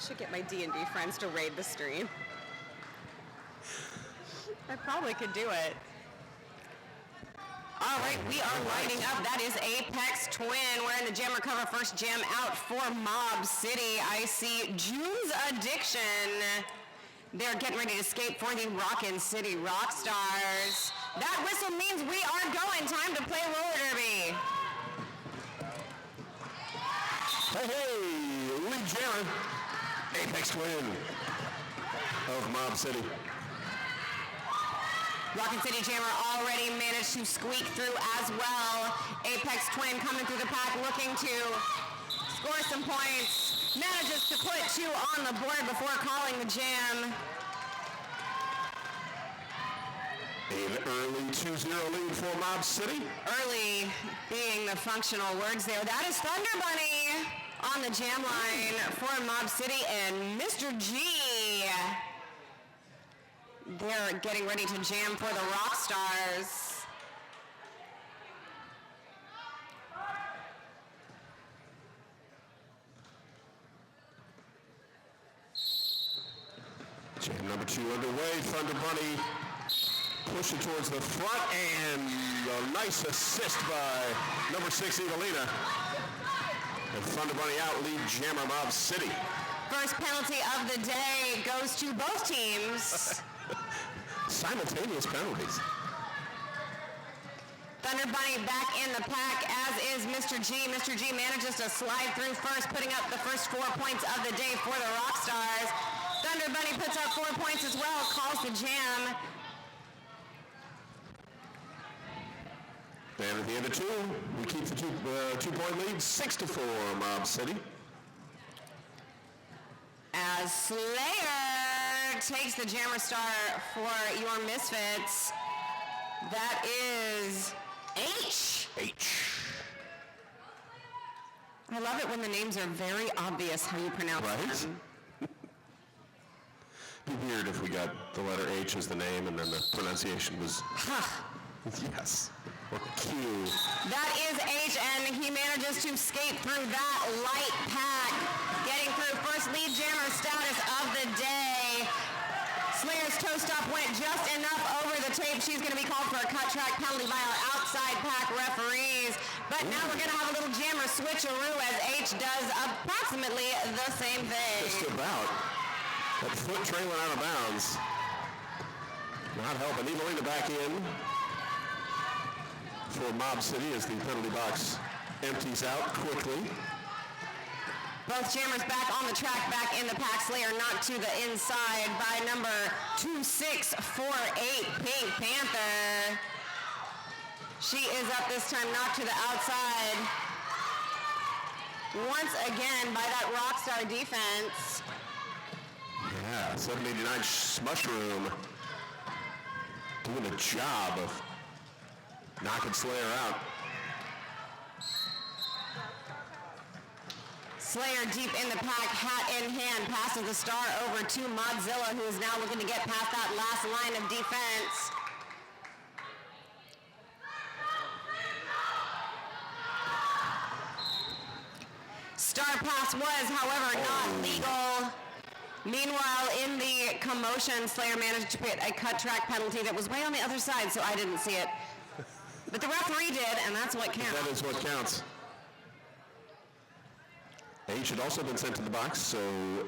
should get my D&D friends to raid the stream. I probably could do it. All right, we are lighting up. That is Apex Twin. We're in the Jammer cover. First jam out for Mob City. I see June's Addiction. They're getting ready to escape for the Rockin City Rockstars. That whistle means we are going. Time to play roller derby. Hey, lead jammer, Apex Twin of Mob City. Rockin City Jammer already managed to squeak through as well. Apex Twin coming through the pack looking to score some points. Manages to put 2 on the board before calling the jam. An early 2-0 lead for Mob City. Early being the functional words there. That is Thunder Bunny on the jam line for Mob City and Mr. G. They're getting ready to jam for the Rockstars. Jam number 2 underway. Thunder Bunny pushing towards the front, and a nice assist by number 6, Evelina. And Thunder Bunny out, lead jammer Mob City. First penalty of the day goes to both teams. Simultaneous penalties. Thunder Bunny back in the pack, as is Mr. G. Mr. G manages to slide through first, putting up the first 4 points of the day for the Rockstars. Thunder Bunny puts up 4 points as well, calls the jam. And at the end of 2, we keep the 2-point lead, 6-4 Mob City. As Slayer takes the jammer star for your Misfits. That is H. I love it when the names are very obvious how you pronounce them. It'd be weird if we got the letter H as the name and then the pronunciation was... Yes. Or Q. That is H, and he manages to skate through that light pack, getting through first lead jammer status of the day. Slayer's toe stop went just enough over the tape. She's going to be called for a cut track penalty by our outside pack referees. But now we're going to have a little jammer switcheroo as H does approximately the same thing. Just about. That foot trailing out of bounds. Not helping. Evelina back in for Mob City as the penalty box empties out quickly. Both jammers back on the track, back in the pack. Slayer knocked to the inside by number 2648, Pink Panther. She is up this time, knocked to the outside. Once again by that Rockstar defense. Yeah, 789 Mushroom doing a job of knocking Slayer out. Slayer deep in the pack, hat in hand, passes the star over to Modzilla, who is now looking to get past that last line of defense. Star pass was, however, not legal. Meanwhile, in the commotion, Slayer managed to get a cut track penalty that was way on the other side, so I didn't see it. But the referee did, and that's what counts. That is what counts. H had also been sent to the box, so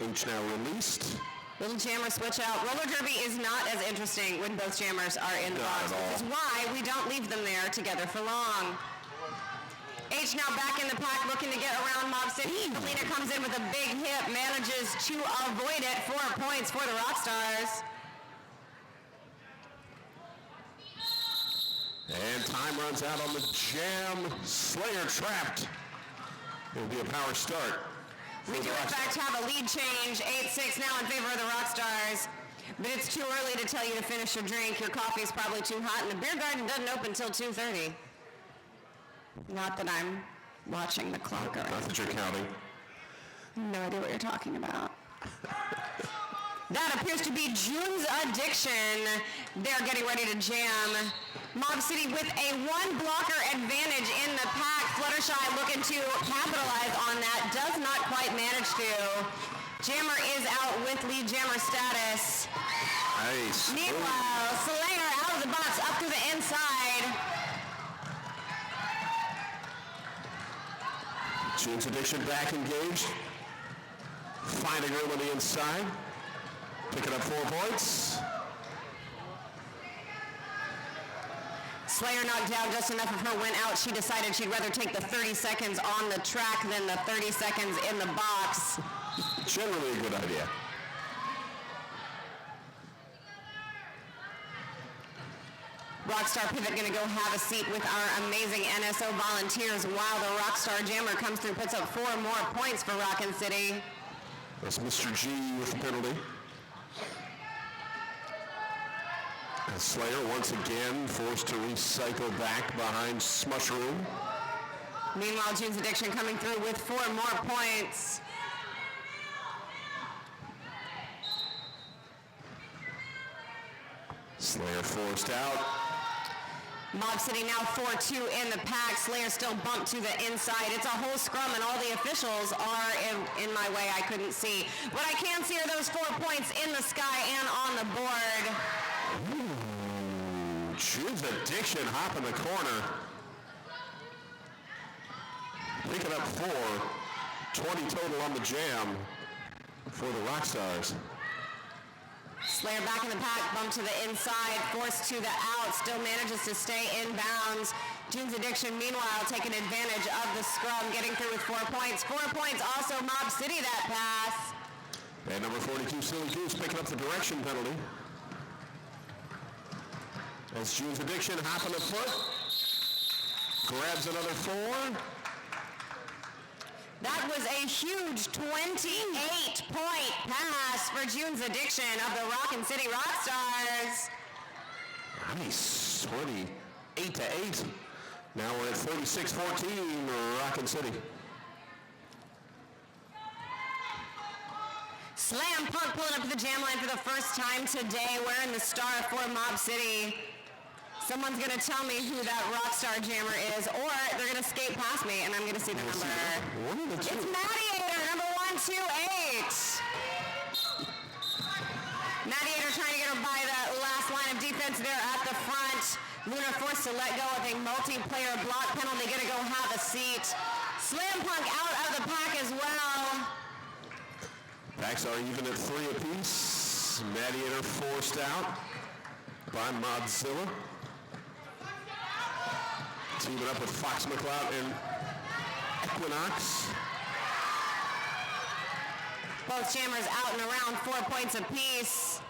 H now released. Little jammer switch out. Roller derby is not as interesting when both jammers are in the box, which is why we don't leave them there together for long. H now back in the pack, looking to get around Mob City. Evelina comes in with a big hit, manages to avoid it. 4 points for the Rockstars. And time runs out on the jam. Slayer trapped. It'll be a power start. We do in fact have a lead change, 8-6 now in favor of the Rockstars. But it's too early to tell you to finish your drink. Your coffee is probably too hot, and the beer garden doesn't open until 2:30. Not that I'm watching the clock. Not that you're counting. No idea what you're talking about. That appears to be June's Addiction. They're getting ready to jam. Mob City with a 1-blocker advantage in the pack. Fluttershy looking to capitalize on that. Does not quite manage to. Jammer is out with lead jammer status. Nice. Meanwhile, Slayer out of the box, up to the inside. June's Addiction back engaged. Finding room on the inside. Picking up 4 points. Slayer knocked down just enough of her went out. She decided she'd rather take the 30 seconds on the track than the 30 seconds in the box. Generally a good idea. Rockstar Pivot gonna go have a seat with our amazing NSO volunteers while the Rockstar Jammer comes through, puts up 4 more points for Rockin City. That's Mr. G with the penalty. And Slayer once again forced to recycle back behind Smushroom. Meanwhile, June's Addiction coming through with 4 more points. Slayer forced out. Mob City now 4-2 in the pack. Slayer still bumped to the inside. It's a whole scrum, and all the officials are in my way. I couldn't see. What I can see are those 4 points in the sky and on the board. Ooh, June's Addiction hop in the corner. Picking up 4. 20 total on the jam for the Rockstars. Slayer back in the pack, bumped to the inside, forced to the out, still manages to stay in bounds. June's Addiction, meanwhile, taking advantage of the scrum, getting through with 4 points. 4 points also Mob City that pass. And number 42, Silly Goose, picking up the direction penalty. As June's Addiction hopping a foot, grabs another 4. That was a huge 28-point pass for June's Addiction of the Rockin City Rockstars. Nice, 28-8. Now we're at 36-14, Rockin City. Slam Punk pulling up to the jam line for the first time today, wearing the star for Mob City. Someone's going to tell me who that Rockstar Jammer is, or they're going to skate past me, and I'm going to see the number. It's Mattiator, number 128. Mattiator trying to get her by the last line of defense there at the front. Luna forced to let go of a multiplayer block penalty, going to go have a seat. Slam Punk out of the pack as well. Packs are even at 3 apiece. Mattiator forced out by Modzilla. Teaming up with Fox McCloud and Equinox. Both jammers out and around 4 points apiece.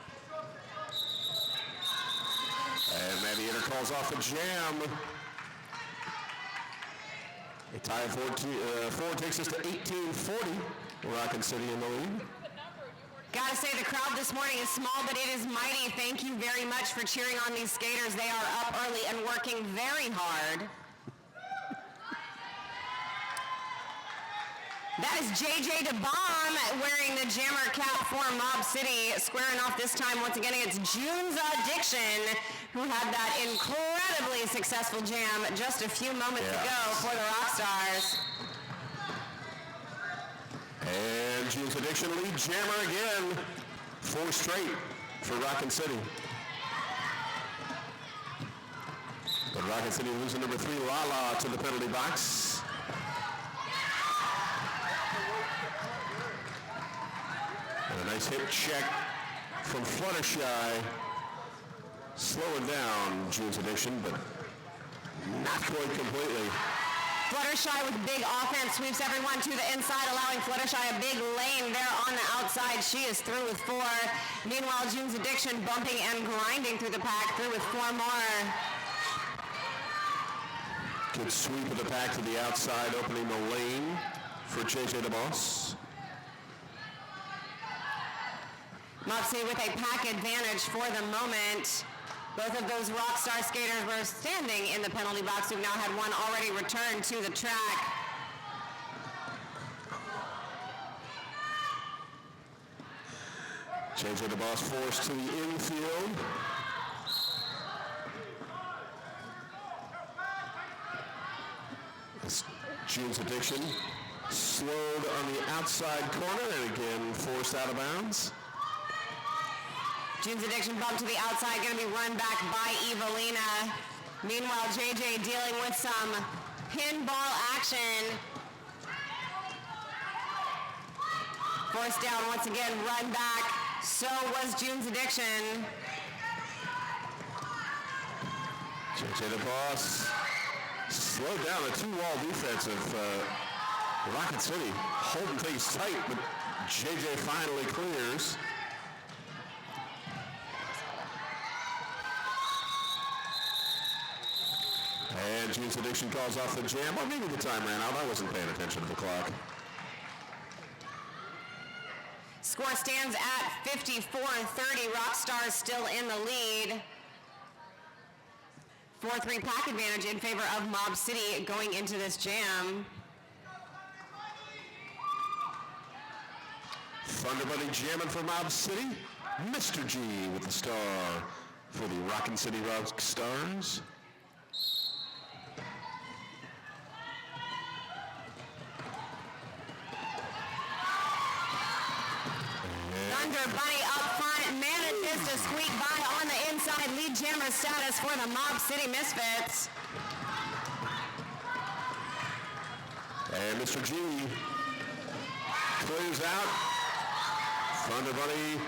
And Mattiator calls off a jam. A tie of 4 takes us to 18-40. Rockin City in the lead. Gotta say the crowd this morning is small, but it is mighty. Thank you very much for cheering on these skaters. They are up early and working very hard. That is JJ DeBomb wearing the jammer cap for Mob City, squaring off this time once again against June's Addiction, who had that incredibly successful jam just a few moments ago for the Rockstars. And June's Addiction lead jammer again. 4 straight for Rockin City. But Rockin City losing number 3, Lala, to the penalty box. And a nice hip check from Fluttershy. Slowing down June's Addiction, but not quite completely. Fluttershy with big offense sweeps everyone to the inside, allowing Fluttershy a big lane there on the outside. She is through with 4. Meanwhile, June's Addiction bumping and grinding through the pack, through with 4 more. Good sweep of the pack to the outside, opening the lane for JJ DeBoss. Mob City with a pack advantage for the moment. Both of those Rockstar skaters were standing in the penalty box. We've now had one already return to the track. JJ DeBoss forced to the infield. It's June's Addiction slowed on the outside corner and again forced out of bounds. June's Addiction bump to the outside, going to be run back by Evelina. Meanwhile, JJ dealing with some pinball action. Forced down once again, run back. So was June's Addiction. JJ the Boss slowed down the two-wall defense of Rockin City, holding things tight, but JJ finally clears. And June's Addiction calls off the jam, or maybe the time ran out. I wasn't paying attention to the clock. Score stands at 54-30. Rockstars still in the lead. 4-3 pack advantage in favor of Mob City going into this jam. Thunder Bunny jamming for Mob City. Mr. G with the star for the Rockin City Rockstars. Thunder Bunny up front manages to squeak by on the inside. Lead jammer status for the Mob City Misfits. And Mr. G clears out. Thunder Bunny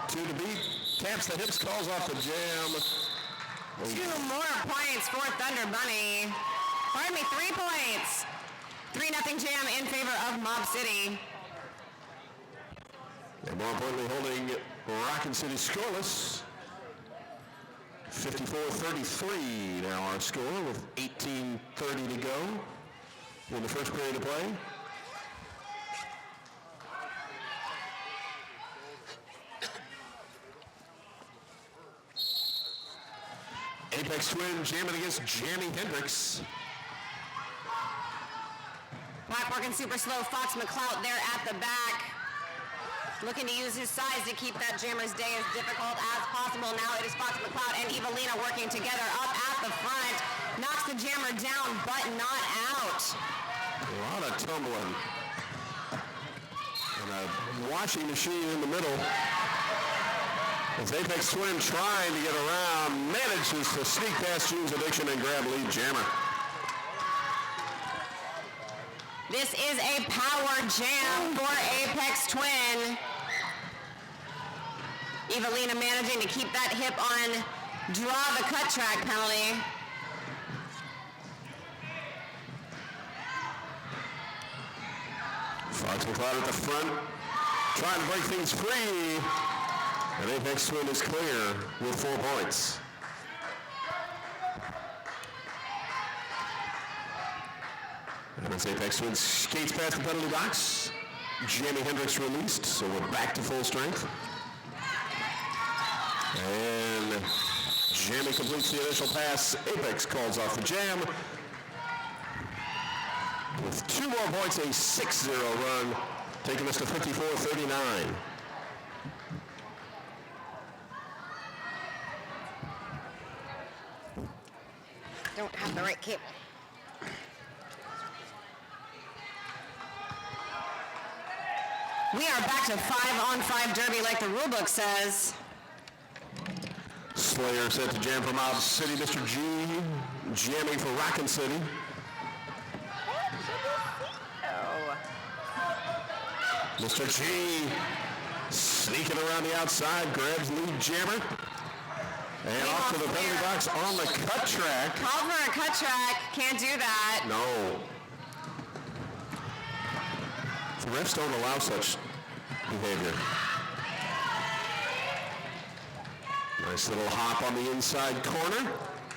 to the beat. Taps the hips, calls off the jam. 2 more points for Thunder Bunny. Pardon me, 3 points. 3-0 jam in favor of Mob City. And more importantly, holding Rockin City scoreless. 54-33 now our score with 18:30 to go in the first period of play. Apex Twin jamming against Jamie Hendricks. Black working super slow. Fox McClout there at the back. Looking to use his size to keep that jammer's day as difficult as possible. Now it is Fox McCloud and Evelina working together up at the front. Knocks the jammer down, but not out. A lot of tumbling. And a washing machine in the middle. As Apex Twin trying to get around, manages to sneak past June's Addiction and grab lead jammer. This is a power jam for Apex Twin. Evelina managing to keep that hip on draw the cut track penalty. Fox McCloud at the front, trying to break things free. And Apex Twin is clear with 4 points. And as Apex Twin skates past the penalty box, Jamie Hendricks released, so we're back to full strength. And Jamie completes the initial pass. Apex calls off the jam. With 2 more points, a 6-0 run, taking us to 54-39. Don't have the right cable. We are back to 5-on-5 derby like the rulebook says. Slayer set to jam for Mob City. Mr. G jamming for Rockin City. Mr. G sneaking around the outside, grabs lead jammer. And off to the penalty box on the cut track. Called for a cut track. Can't do that. No. The refs don't allow such behavior. Nice little hop on the inside corner.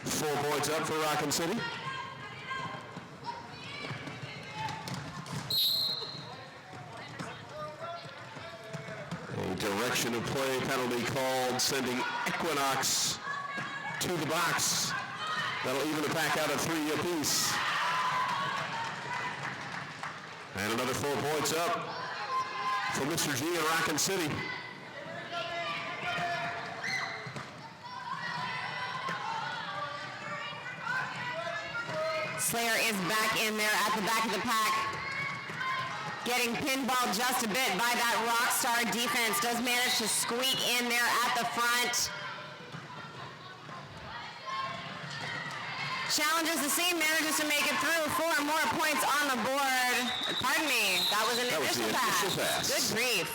4 points up for Rockin City. A direction of play penalty called, sending Equinox to the box. That'll even the pack out of 3 apiece. And another 4 points up for Mr. G and Rockin City. Slayer is back in there at the back of the pack. Getting pinballed just a bit by that Rockstar defense. Does manage to squeak in there at the front. Challenges the seam, manages to make it through. 4 more points on the board. Pardon me, that was an initial pass. Good grief.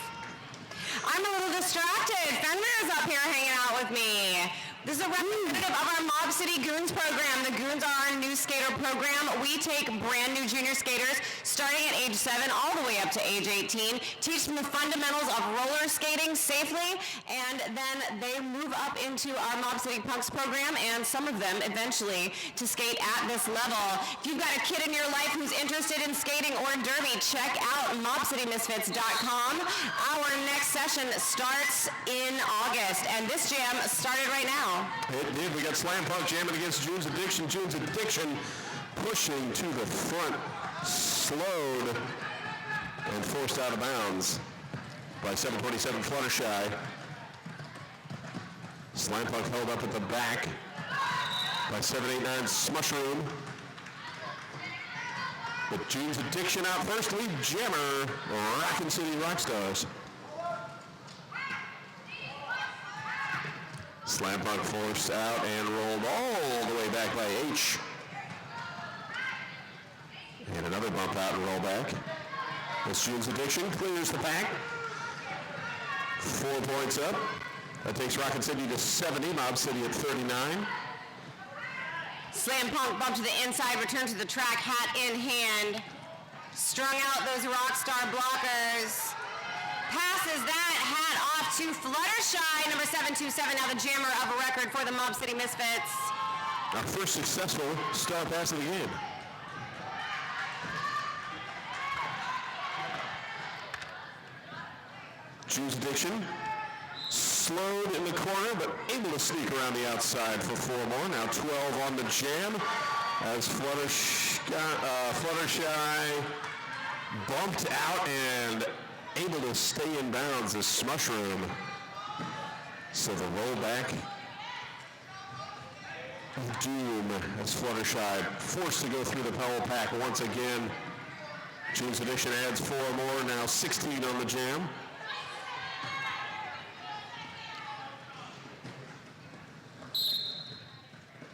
I'm a little distracted. Fenrir is up here hanging out with me. This is a representative of our Mob City Goons program. The Goons are our new skater program. We take brand new junior skaters starting at age 7 all the way up to age 18, teach them the fundamentals of roller skating safely, and then they move up into our Mob City Punks program, and some of them eventually to skate at this level. If you've got a kid in your life who's interested in skating or derby, check out mobcitymisfits.com. Our next session starts in August, and this jam started right now. It did. We got Slam Punk jamming against June's Addiction. June's Addiction pushing to the front, slowed and forced out of bounds by 727 Fluttershy. Slam Punk held up at the back by 789 Smushroom. With June's Addiction out first, lead jammer, Rockin City Rockstars. Slam Punk forced out and rolled all the way back by H. And another bump out and roll back. This June's Addiction clears the pack. 4 points up. That takes Rockin City to 70, Mob City at 39. Slam Punk bump to the inside, return to the track, hat in hand. Strung out those Rockstar blockers. Passes that hat off to Fluttershy, number 727, now the jammer of a record for the Mob City Misfits. Our first successful star pass of the game. June's Addiction slowed in the corner, but able to sneak around the outside for 4 more. Now 12 on the jam as Fluttershy bumped out and able to stay in bounds as Smushroom. So the rollback of doom as Fluttershy forced to go through the Powell pack once again. June's Addiction adds 4 more, now 16 on the jam.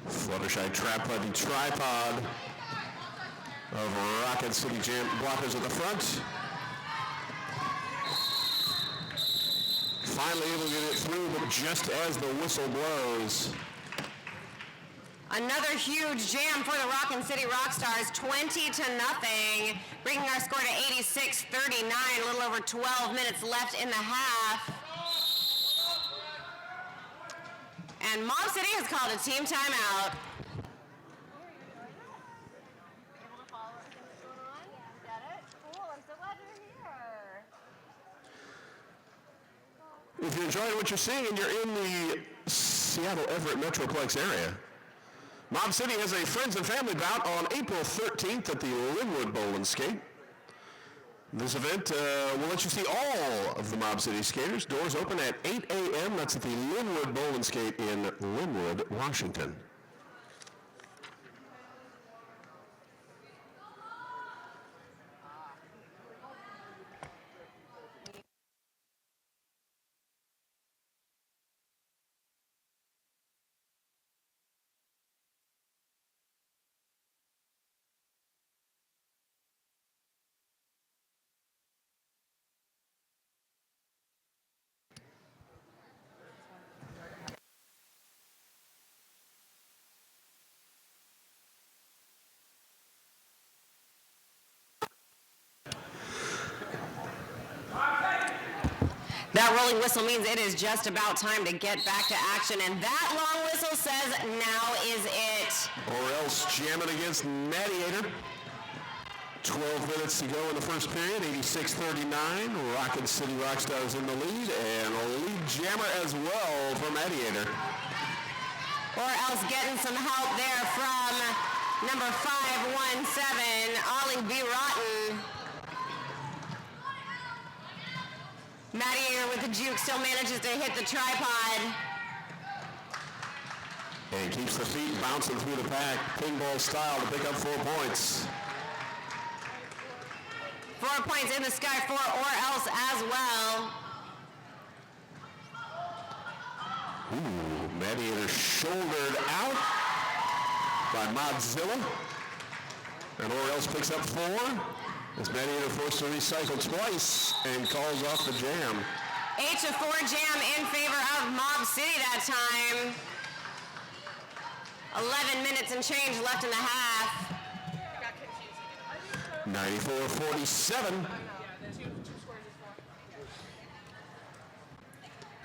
Fluttershy trapped by the tripod of Rockin City Jam blockers at the front. Finally able to get it through, but just as the whistle blows. Another huge jam for the Rockin City Rockstars, 20-0, bringing our score to 86-39, a little over 12 minutes left in the half. And Mob City has called a team timeout. If you're enjoying what you're seeing and you're in the Seattle-Everett Metroplex area, Mob City has a friends and family bout on April 13th at the Linwood Bowl and Skate. This event will let you see all of the Mob City skaters. Doors open at 8 a.m. That's at the Linwood Bowl and Skate in Linwood, Washington. That rolling whistle means it is just about time to get back to action, and that long whistle says now is it. Or else jamming against Mediator. 12 minutes to go in the first period, 86-39. Rockin City Rockstars in the lead, and a lead jammer as well for Mediator. Or else getting some help there from number 517, Ollie B. Rotten. Mediator with the juke still manages to hit the tripod. And keeps the feet bouncing through the pack, pinball style to pick up 4 points. For 4 points in the sky for or else as well. Ooh, Mediator shouldered out by Modzilla. And or else picks up 4. As Mediator forced to recycle twice and calls off the jam. 8-4 jam in favor of Mob City that time. 11 minutes and change left in the half. 94-47.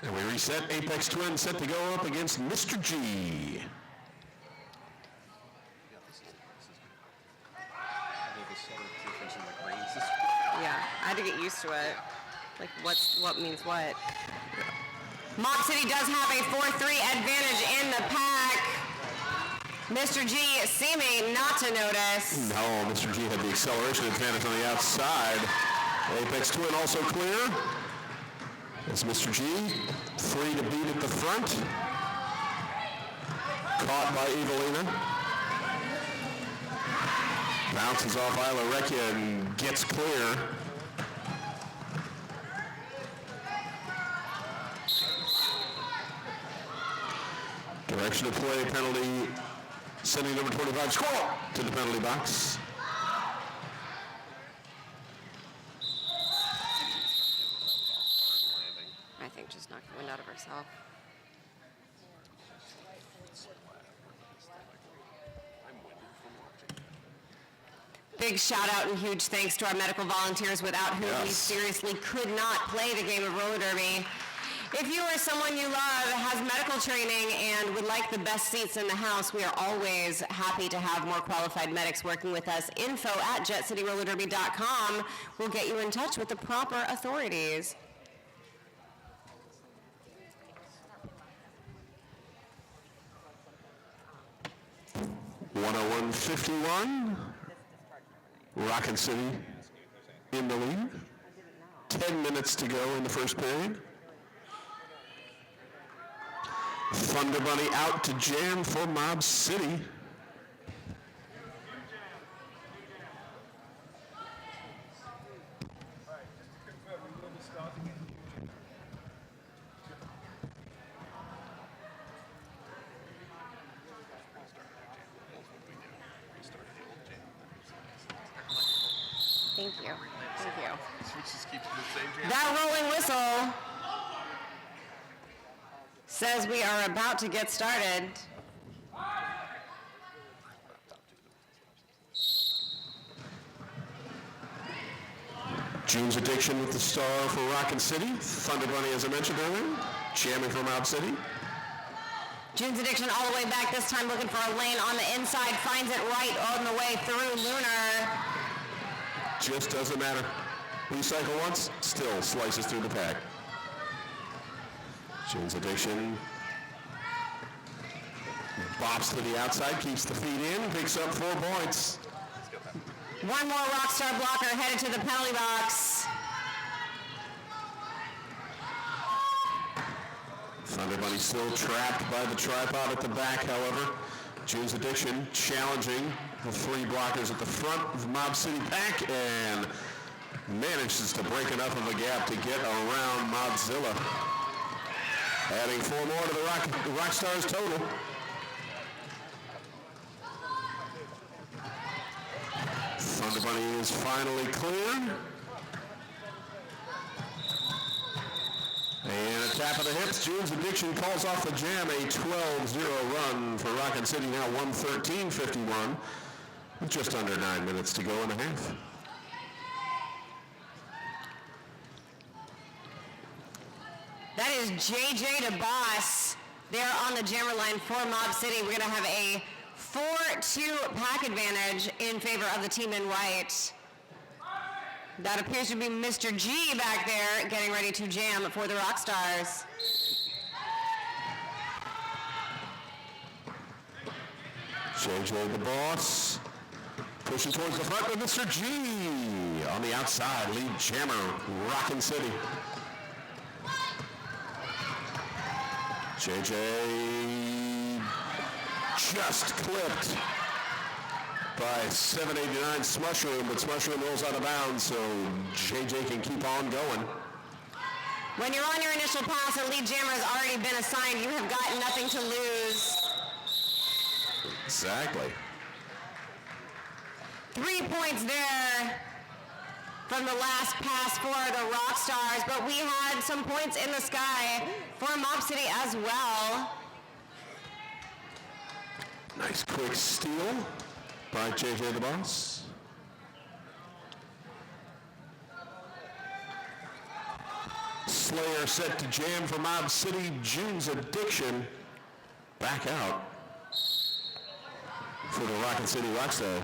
And we reset. Apex Twins set to go up against Mr. G. Yeah, I had to get used to it. Like what means what. Mob City does have a 4-3 advantage in the pack. Mr. G seeming not to notice. No, Mr. G had the acceleration advantage on the outside. Apex Twin also clear. It's Mr. G, free to beat at the front. Caught by Evelina. Bounces off Isla Recchia and gets clear. Direction of play penalty, sending number 25 squirrel to the penalty box. I think just knocked the wind out of herself. Big shout out and huge thanks to our medical volunteers without whom we seriously could not play the game of roller derby. If you or someone you love has medical training and would like the best seats in the house, we are always happy to have more qualified medics working with us. info@jetcityrollerderby.com will get you in touch with the proper authorities. 101-51. Rockin City in the lead. 10 minutes to go in the first period. Thunder Bunny out to jam for Mob City. Thank you. That rolling whistle says we are about to get started. June's Addiction with the star for Rockin City. Thunder Bunny, as I mentioned earlier, jamming for Mob City. June's Addiction all the way back, this time looking for a lane on the inside, finds it right on the way through Lunar. Just doesn't matter. Recycle once, still slices through the pack. June's Addiction bops to the outside, keeps the feet in, picks up 4 points. One more Rockstar blocker headed to the penalty box. Thunder Bunny still trapped by the tripod at the back, however. June's Addiction challenging the 3 blockers at the front of Mob City pack and manages to break enough of a gap to get around Modzilla. Adding 4 more to the Rockstars total. Thunder Bunny is finally cleared. And a tap of the hips. June's Addiction calls off the jam. A 12-0 run for Rockin City, now 113-51. With just under 9 minutes to go in the half. That is JJ DeBoss there on the jammer line for Mob City. We're going to have a 4-2 pack advantage in favor of the team in white. That appears to be Mr. G back there getting ready to jam for the Rockstars. JJ the Boss pushing towards the front with Mr. G on the outside. Lead jammer, Rockin City. JJ just clipped by 789 Smushroom, but Smushroom rolls out of bounds, so JJ can keep on going. When you're on your initial pass, a lead jammer has already been assigned. You have got nothing to lose. Exactly. 3 points there from the last pass for the Rockstars, but we had some points in the sky for Mob City as well. Nice quick steal by JJ the Boss. Slayer set to jam for Mob City. June's Addiction back out for the Rockin' City Rockstar.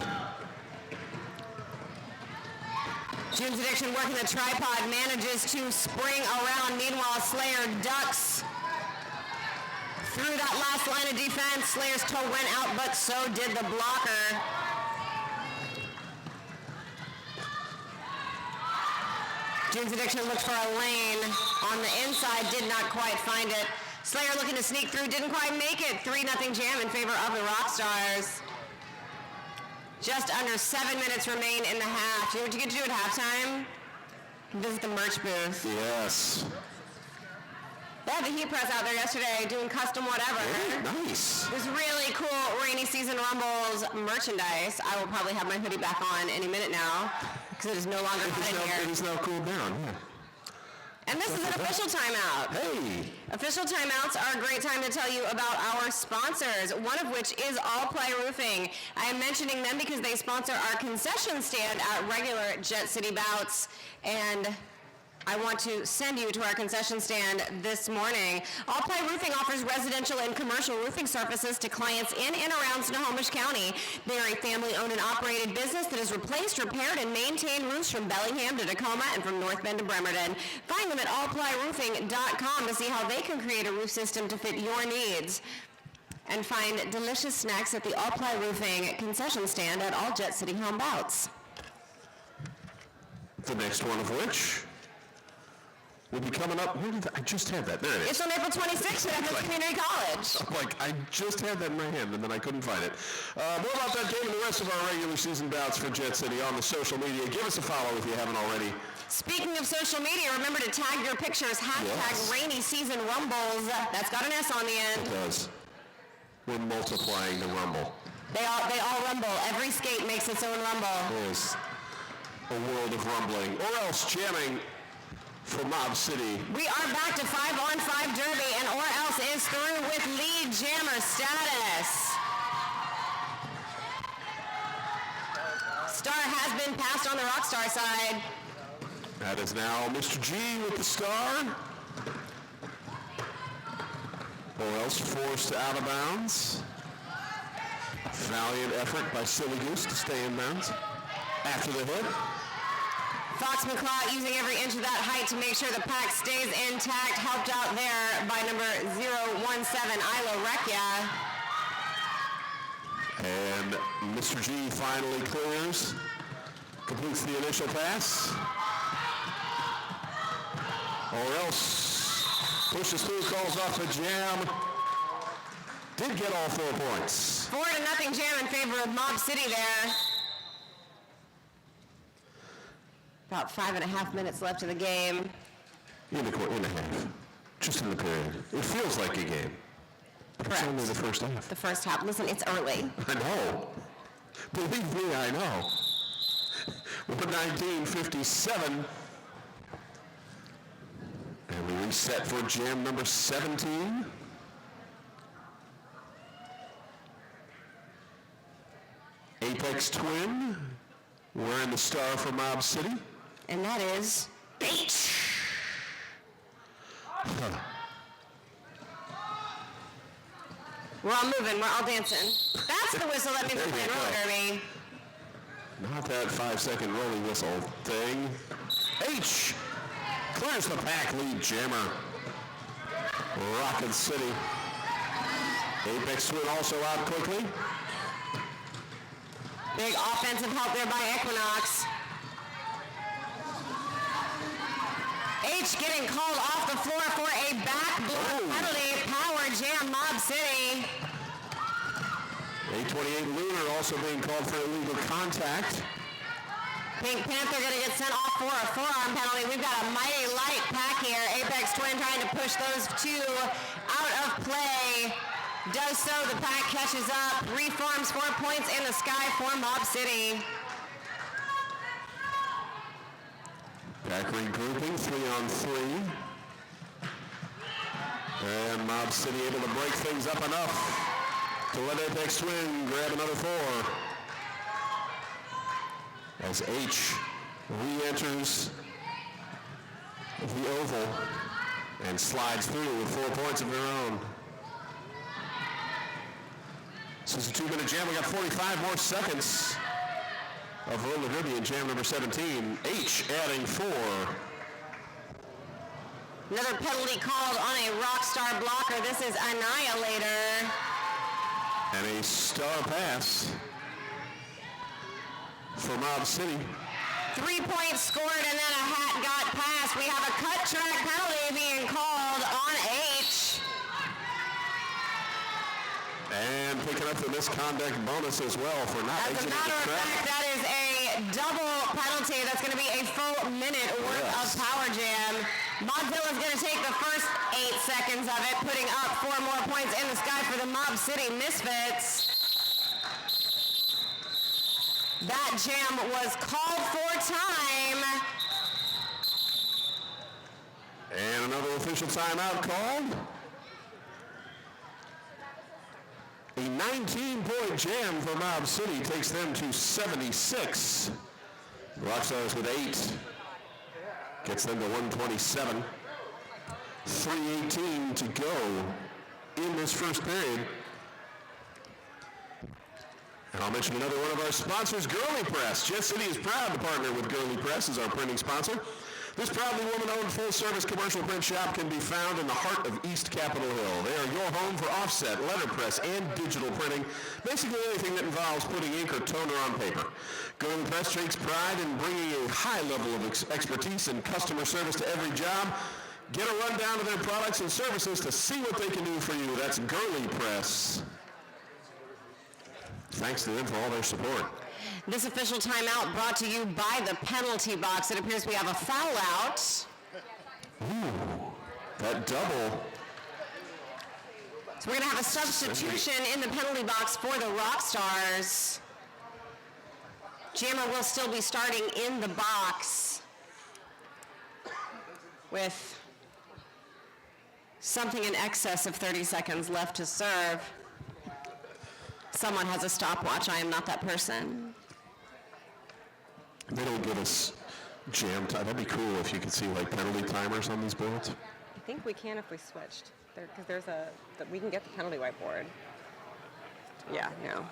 June's Addiction working the tripod, manages to spring around. Meanwhile, Slayer ducks through that last line of defense. Slayer's toe went out, but so did the blocker. June's Addiction looked for a lane on the inside, did not quite find it. Slayer looking to sneak through, didn't quite make it. 3-0 jam in favor of the Rockstars. Just under 7 minutes remain in the half. You know what you get to do at halftime? Visit the merch booth. Yes. They had the heat press out there yesterday doing custom whatever. Very nice. There's really cool Rainy Season Rumbles merchandise. I will probably have my hoodie back on any minute now because it is no longer hot in here. It is now cooled down, yeah. And this is an official timeout. Hey. Official timeouts are a great time to tell you about our sponsors, one of which is All Play Roofing. I am mentioning them because they sponsor our concession stand at regular Jet City bouts, and I want to send you to our concession stand this morning. All Play Roofing offers residential and commercial roofing services to clients in and around Snohomish County. They are a family-owned and operated business that has replaced, repaired, and maintained roofs from Bellingham to Tacoma and from North Bend to Bremerton. Find them at allplyroofing.com to see how they can create a roof system to fit your needs. And find delicious snacks at the All Play Roofing concession stand at all Jet City home bouts. The next one of which will be coming up. Where did I just had that? There it is. It's on April 26th at Edmonds Community College. I'm like, I just had that in my hand, and then I couldn't find it. More about that game and the rest of our regular season bouts for Jet City on the social media. Give us a follow if you haven't already. Speaking of social media, remember to tag your pictures, hashtag Rainy Season Rumbles. That's got an S on the end. It does. We're multiplying the rumble. They all rumble. Every skate makes its own rumble. There's a world of rumbling. Or else jamming for Mob City. We are back to 5-on-5 derby, and Or Else is through with lead jammer status. Star has been passed on the Rockstar side. That is now Mr. G with the star. Or Else forced out of bounds. Valiant effort by Silly Goose to stay in bounds after the hit. Fox McClaw using every inch of that height to make sure the pack stays intact. Helped out there by number 017, Isla Recchia. And Mr. G finally clears. Completes the initial pass. Or Else pushes through, calls off the jam. Did get all 4 points. 4-0 jam in favor of Mob City there. About 5.5 minutes left of the game. In a half. Just in the period. It feels like a game. But it's only the first half. The first half. Listen, it's early. I know. Believe me, I know. We're 19:57. And we reset for jam number 17. Apex Twin wearing the star for Mob City. And that is H. We're all moving. We're all dancing. That's the whistle that means we're playing roller derby. Not that 5-second rolly whistle thing. H clears the pack lead jammer. Rockin' City. Apex Twin also out quickly. Big offensive help there by Equinox. H getting called off the floor for a back block penalty. Power jam Mob City. 828 Lunar also being called for illegal contact. Pink Panther going to get sent off for a forearm penalty. We've got a mighty light pack here. Apex Twin trying to push those two out of play. Does so, the pack catches up, reforms 4 points in the sky for Mob City. Pack regrouping, 3-on-3. And Mob City able to break things up enough to let Apex Twin grab another 4. As H re-enters the oval and slides through with 4 points of their own. This is a 2-minute jam. We got 45 more seconds of roller derby in jam number 17. H adding 4. Another penalty called on a Rockstar blocker. This is Annihilator. And a star pass for Mob City. 3 points scored and then a hat got passed. We have a cut track penalty being called on H. And picking up the misconduct bonus as well for not exiting the track. As a matter of fact, that is a double penalty. That's going to be a full minute worth of Power Jam. Modzilla's going to take the first 8 seconds of it, putting up 4 more points in the sky for the Mob City Misfits. That jam was called for time. And another official timeout called. A 19-point jam for Mob City takes them to 76. Rockstars with 8. Gets them to 127. 3:18 to go in this first period. And I'll mention another one of our sponsors, Girly Press. Jet City is proud to partner with Girly Press as our printing sponsor. This proudly woman-owned full-service commercial print shop can be found in the heart of East Capitol Hill. They are your home for offset, letterpress, and digital printing, basically anything that involves putting ink or toner on paper. Girly Press takes pride in bringing a high level of expertise and customer service to every job. Get a rundown of their products and services to see what they can do for you. That's Girly Press. Thanks to them for all their support. This official timeout brought to you by the penalty box. It appears we have a foul out. Ooh, that double. So we're going to have a substitution in the penalty box for the Rockstars. Jammer will still be starting in the box with something in excess of 30 seconds left to serve. Someone has a stopwatch. I am not that person. They don't give us jam time. That'd be cool if you could see like penalty timers on these boards. I think we can if we switched. Because there's we can get the penalty whiteboard. Yeah, no.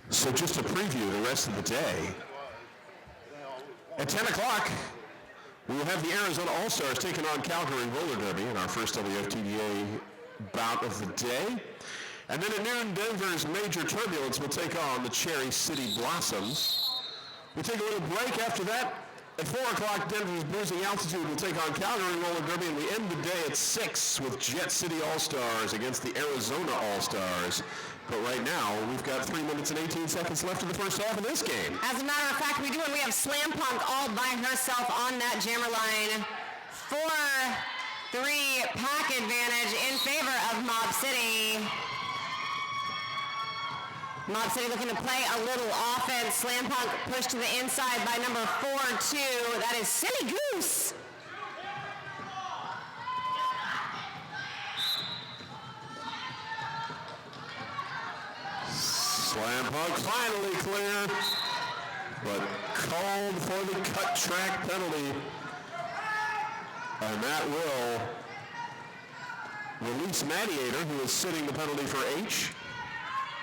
So just to preview the rest of the day, at 10 o'clock, we will have the Arizona All-Stars taking on Calgary Roller Derby in our first WFTDA bout of the day. And then at noon, Denver's Major Turbulence will take on the Cherry City Blossoms. We'll take a little break after that. At 4 o'clock, Denver's Bruising Altitude will take on Calgary Roller Derby, and we end the day at 6 with Jet City All-Stars against the Arizona All-Stars. But right now, we've got 3 minutes and 18 seconds left in the first half of this game. As a matter of fact, we do, and we have Slam Punk all by herself on that jammer line. 4-3 pack advantage in favor of Mob City. Mob City looking to play a little offense. Slam Punk pushed to the inside by number 4-2. That is Silly Goose. Slam Punk finally clear, but called for the cut track penalty. And that will release Mediator, who is sitting the penalty for H.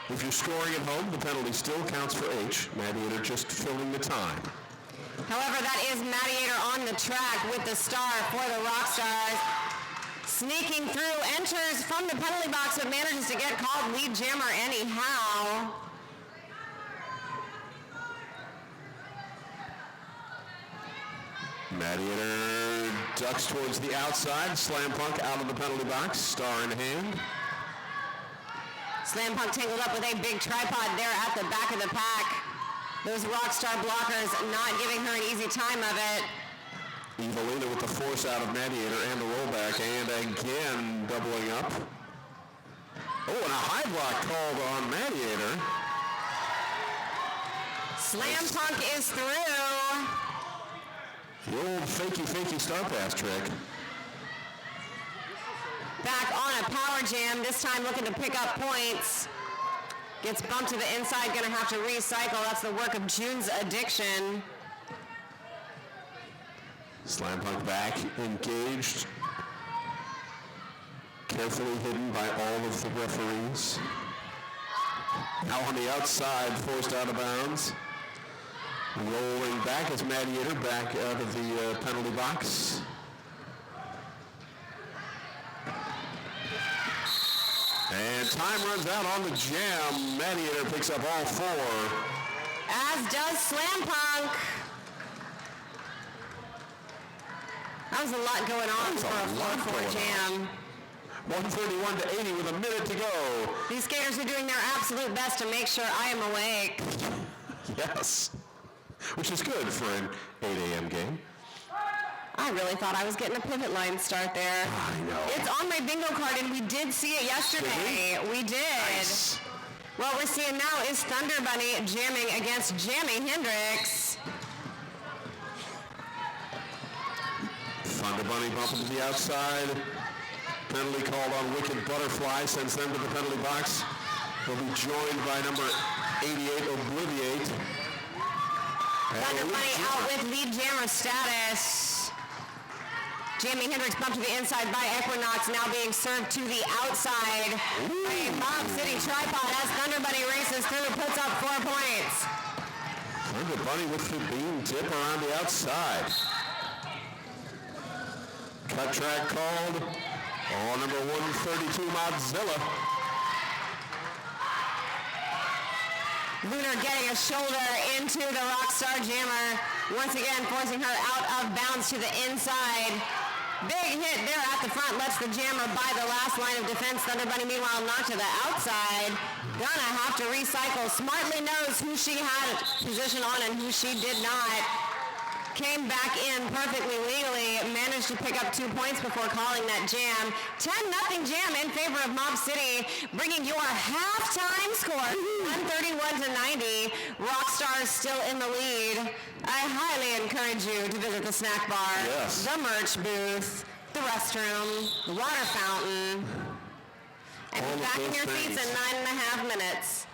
If you're scoring at home, the penalty still counts for H. Mediator just filling the time. However, that is Mediator on the track with the star for the Rockstars. Sneaking through, enters from the penalty box, but manages to get called lead jammer anyhow. Gladiator ducks towards the outside. Slam Punk out of the penalty box, star in hand. Slam Punk tangled up with a big tripod there at the back of the pack. Those Rockstar blockers not giving her an easy time of it. Evelina with the force out of Gladiator and the rollback, and again doubling up. Oh, and a high block called on Gladiator. Slam Punk is through. The old fakey star pass trick. Back on a power jam, this time looking to pick up points. Gets bumped to the inside, gonna have to recycle. That's the work of June's Addiction. Slam Punk back, engaged. Carefully hidden by all of the referees. Now on the outside, forced out of bounds. Rolling back as Gladiator back out of the penalty box. And time runs out on the jam. Gladiator picks up all four. As does Slam Punk. That was a lot going on for a 4-4 jam. 131 to 80 with a minute to go. These skaters are doing their absolute best to make sure I am awake. Yes. Which is good for an 8 a.m. game. I really thought I was getting a pivot line start there. I know. It's on my bingo card, and we did see it yesterday. We did. Nice. What we're seeing now is Thunder Bunny jamming against Jamie Hendricks. Thunder Bunny bumping to the outside. Penalty called on Wicked Butterfly, sends them to the penalty box. They'll be joined by number 88, Obliviate. Thunder Bunny out with lead jammer status. Jamie Hendricks bumped to the inside by Equinox, now being served to the outside by a Mob City tripod as Thunder Bunny races through, puts up 4 points. Thunder Bunny with the beam tip around the outside. Cut track called on number 132, Mozilla. Lunar getting a shoulder into the Rockstar Jammer, once again forcing her out of bounds to the inside. Big hit there at the front, lets the Jammer by the last line of defense. Thunder Bunny meanwhile knocked to the outside. Gonna have to recycle. Smartly knows who she had position on and who she did not. Came back in perfectly legally, managed to pick up 2 points before calling that jam. 10-0 jam in favor of Mob City, bringing your halftime score 131 to 90. Rockstar still in the lead. I highly encourage you to visit the snack bar, Yes. the merch booth, the restroom, the water fountain, and All be of back in those your seats things. in 9.5 minutes.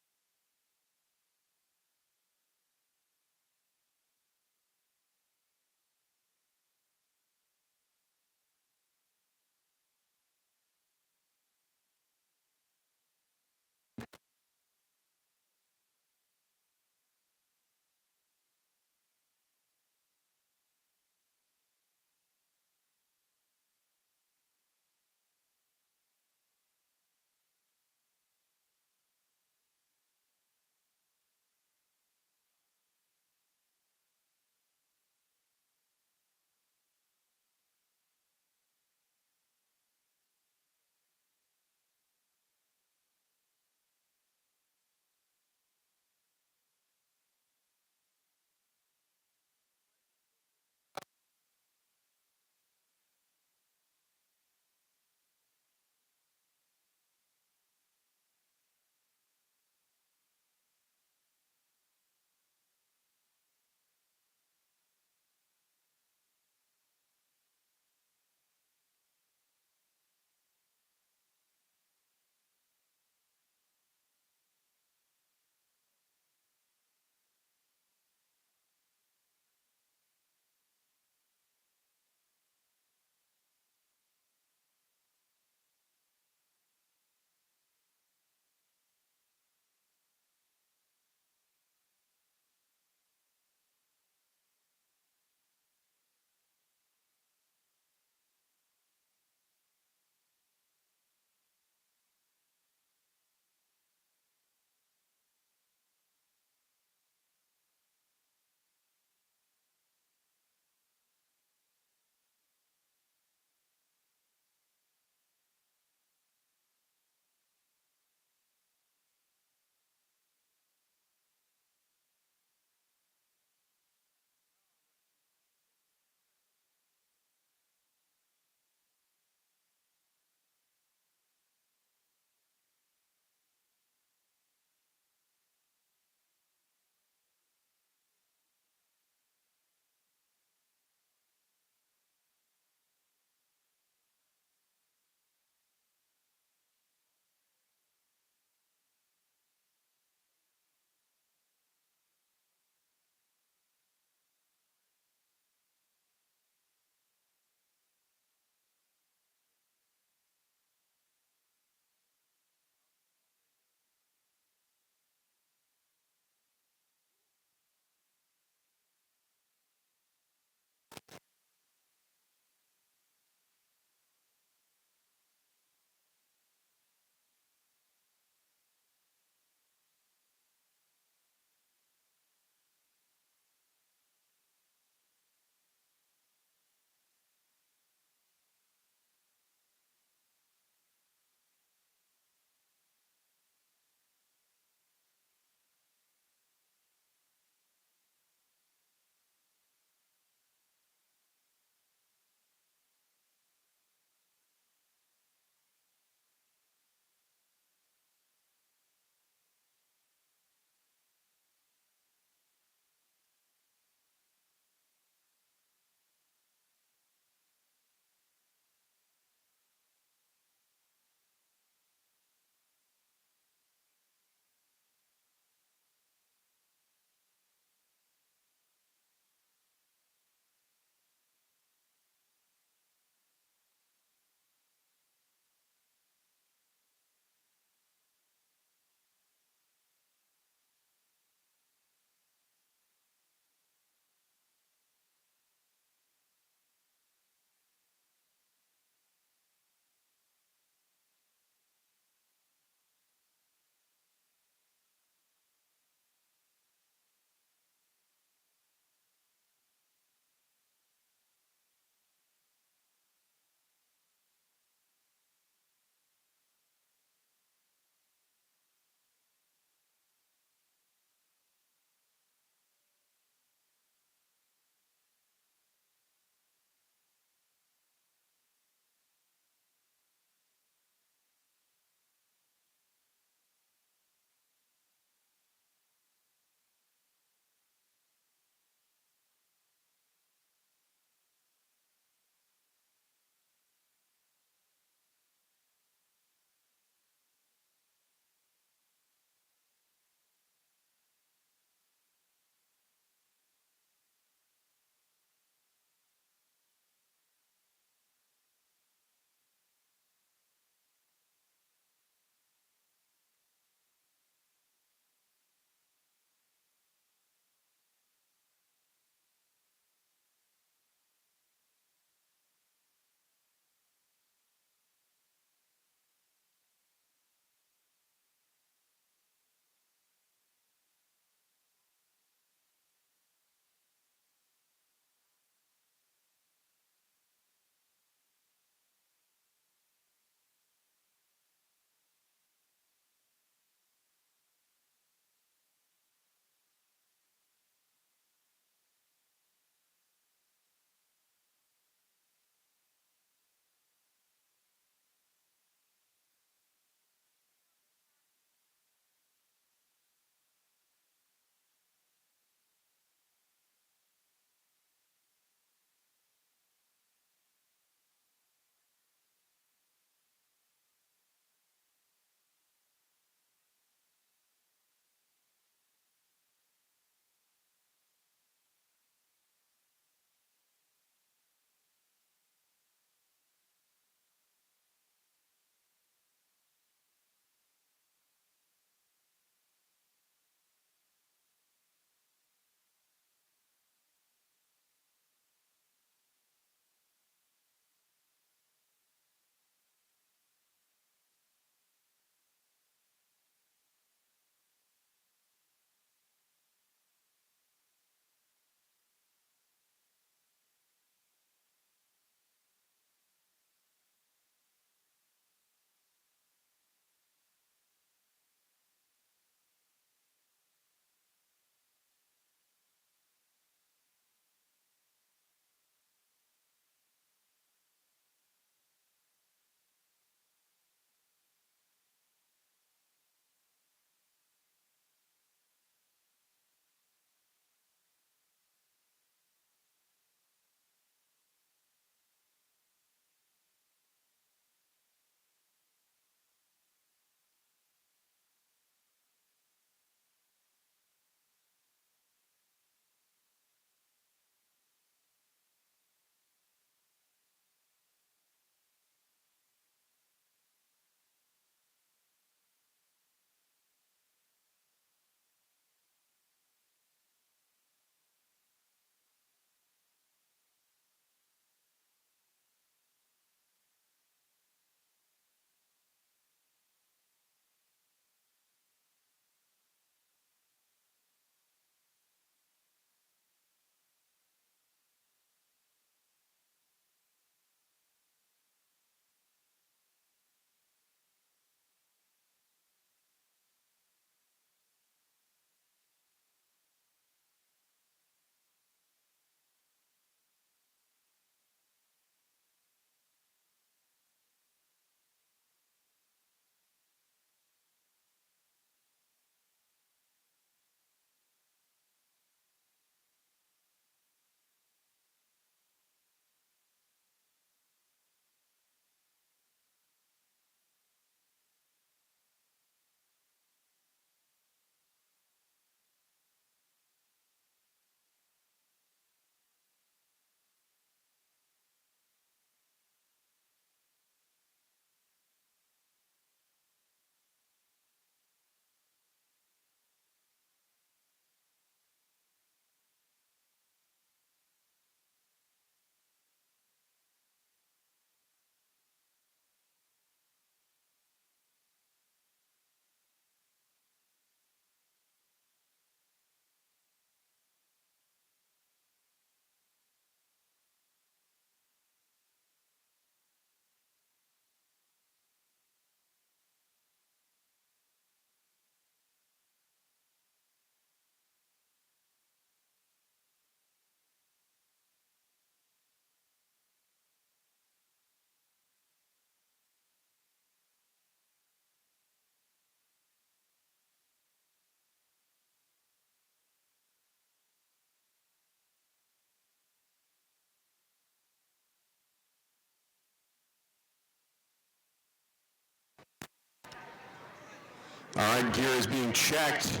All right, gear is being checked.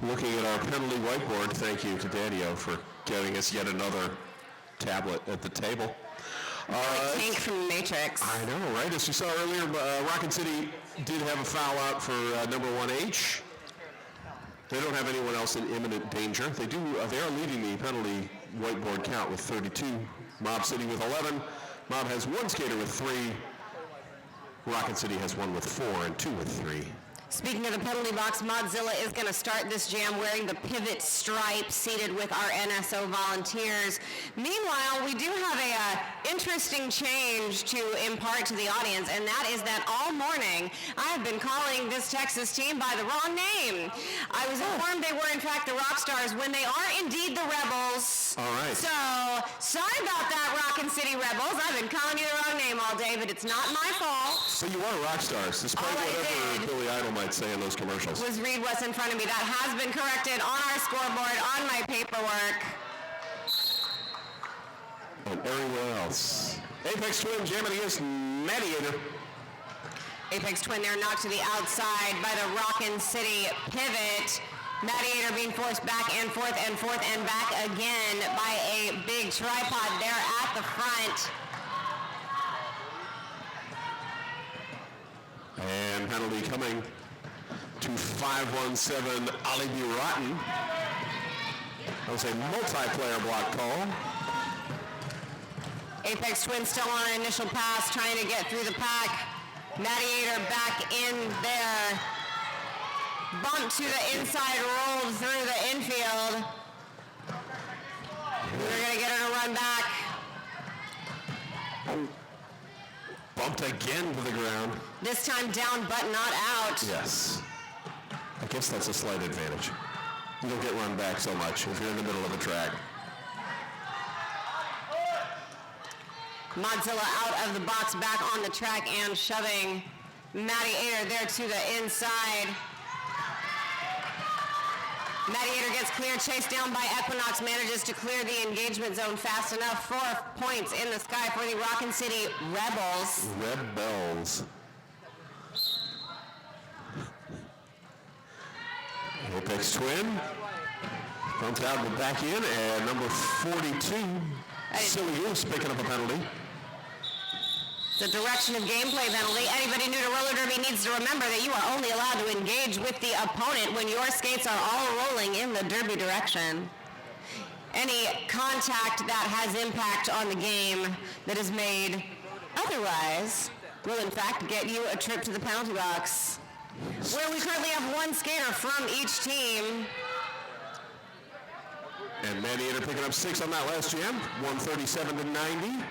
Looking at our penalty whiteboard, thank you to Daddy-O for giving us yet another tablet at the table. Tank from the Matrix. I know, right? As you saw earlier, Rockin City did have a foul out for number 1H. They don't have anyone else in imminent danger. They are leading the penalty whiteboard count with 32. Mob City with 11. Mob has one skater with 3. Rockin City has one with 4 and 2 with 3. Speaking of the penalty box, Modzilla is going to start this jam wearing the pivot stripe, seated with our NSO volunteers. Meanwhile, we do have a interesting change to impart to the audience, and that is that all morning I have been calling this Texas team by the wrong name. I was informed they were in fact the Rockstars when they are indeed the Rebels. All right. So, sorry about that, Rockin' City Rebels. I've been calling you the wrong name all day, but it's not my fault. So you are Rockstars, despite All I whatever did Billy Idol might say in those commercials. Was read what's in front of me. That has been corrected on our scoreboard, on my paperwork. And everywhere else. Apex Twin jamming against Mediator. Apex Twin there knocked to the outside by the Rockin' City pivot. Mediator being forced back and forth and back again by a big tripod there at the front. And penalty coming to 517 Ali B. Rotten. That was a multiplayer block call. Apex Twin still on an initial pass, trying to get through the pack. Mediator back in there. Bump to the inside, rolled through the infield. We're going to get her to run back. Bumped again to the ground. This time down, but not out. Yes. I guess that's a slight advantage. You don't get run back so much if you're in the middle of a track. Modzilla out of the box, back on the track and shoving Mediator there to the inside. Mediator gets clear, chased down by Equinox, manages to clear the engagement zone fast enough. 4 points in the sky for the Rockin' City Rebels. Rebels. Apex Twin bumped out and back in, and number 42, Silly Goose, picking up a penalty. The direction of gameplay penalty. Anybody new to roller derby needs to remember that you are only allowed to engage with the opponent when your skates are all rolling in the derby direction. Any contact that has impact on the game that is made otherwise will in fact get you a trip to the penalty box, where we currently have 1 skater from each team. And Mediator picking up 6 on that last jam, 137-90.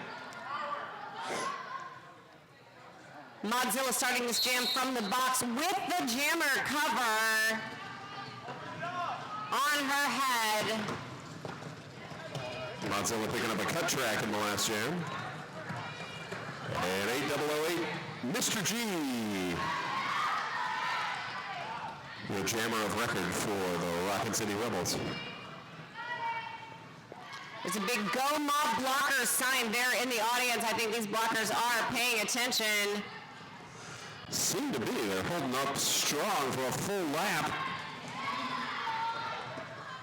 Modzilla starting this jam from the box with the jammer cover on her head. Modzilla picking up a cut track in the last jam. And 8008, Mr. G. The jammer of record for the Rockin' City Rebels. There's a big Go Mob Blockers sign there in the audience. I think these blockers are paying attention. Seem to be. They're holding up strong for a full lap.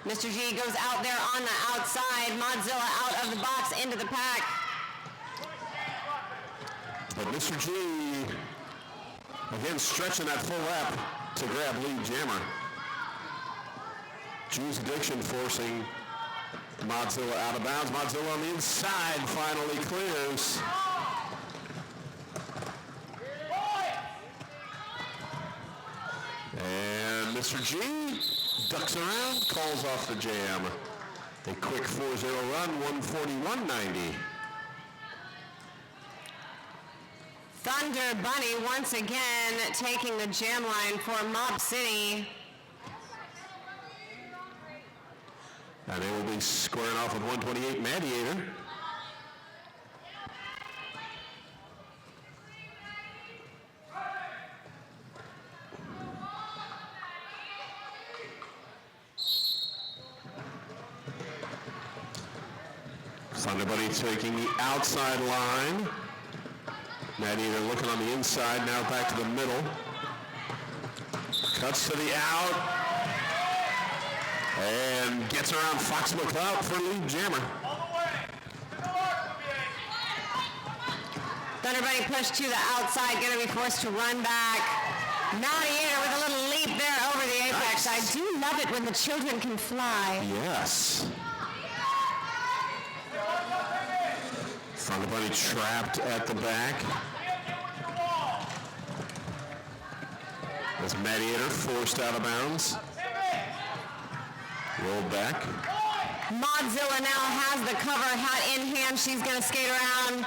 Mr. G goes out there on the outside. Modzilla out of the box into the pack. But Mr. G, again, stretching that full lap to grab lead jammer. G's addiction forcing Modzilla out of bounds. Modzilla on the inside finally clears. And Mr. G ducks around, calls off the jam. A quick 4-0 run, 141.90. Thunder Bunny once again taking the jam line for Mob City. And they will be squaring off with 128 Mediator. Thunder Bunny taking the outside line. Mediator looking on the inside, now back to the middle. Cuts to the out. And gets around Fox McCloud for lead jammer. Thunder Bunny pushed to the outside, going to be forced to run back. Navigator with a little leap there over the apex. Nice. I do love it when the children can fly. Yes. Thunder Bunny trapped at the back. As Mediator forced out of bounds. Roll back. Modzilla now has the cover, hat in hand. She's going to skate around.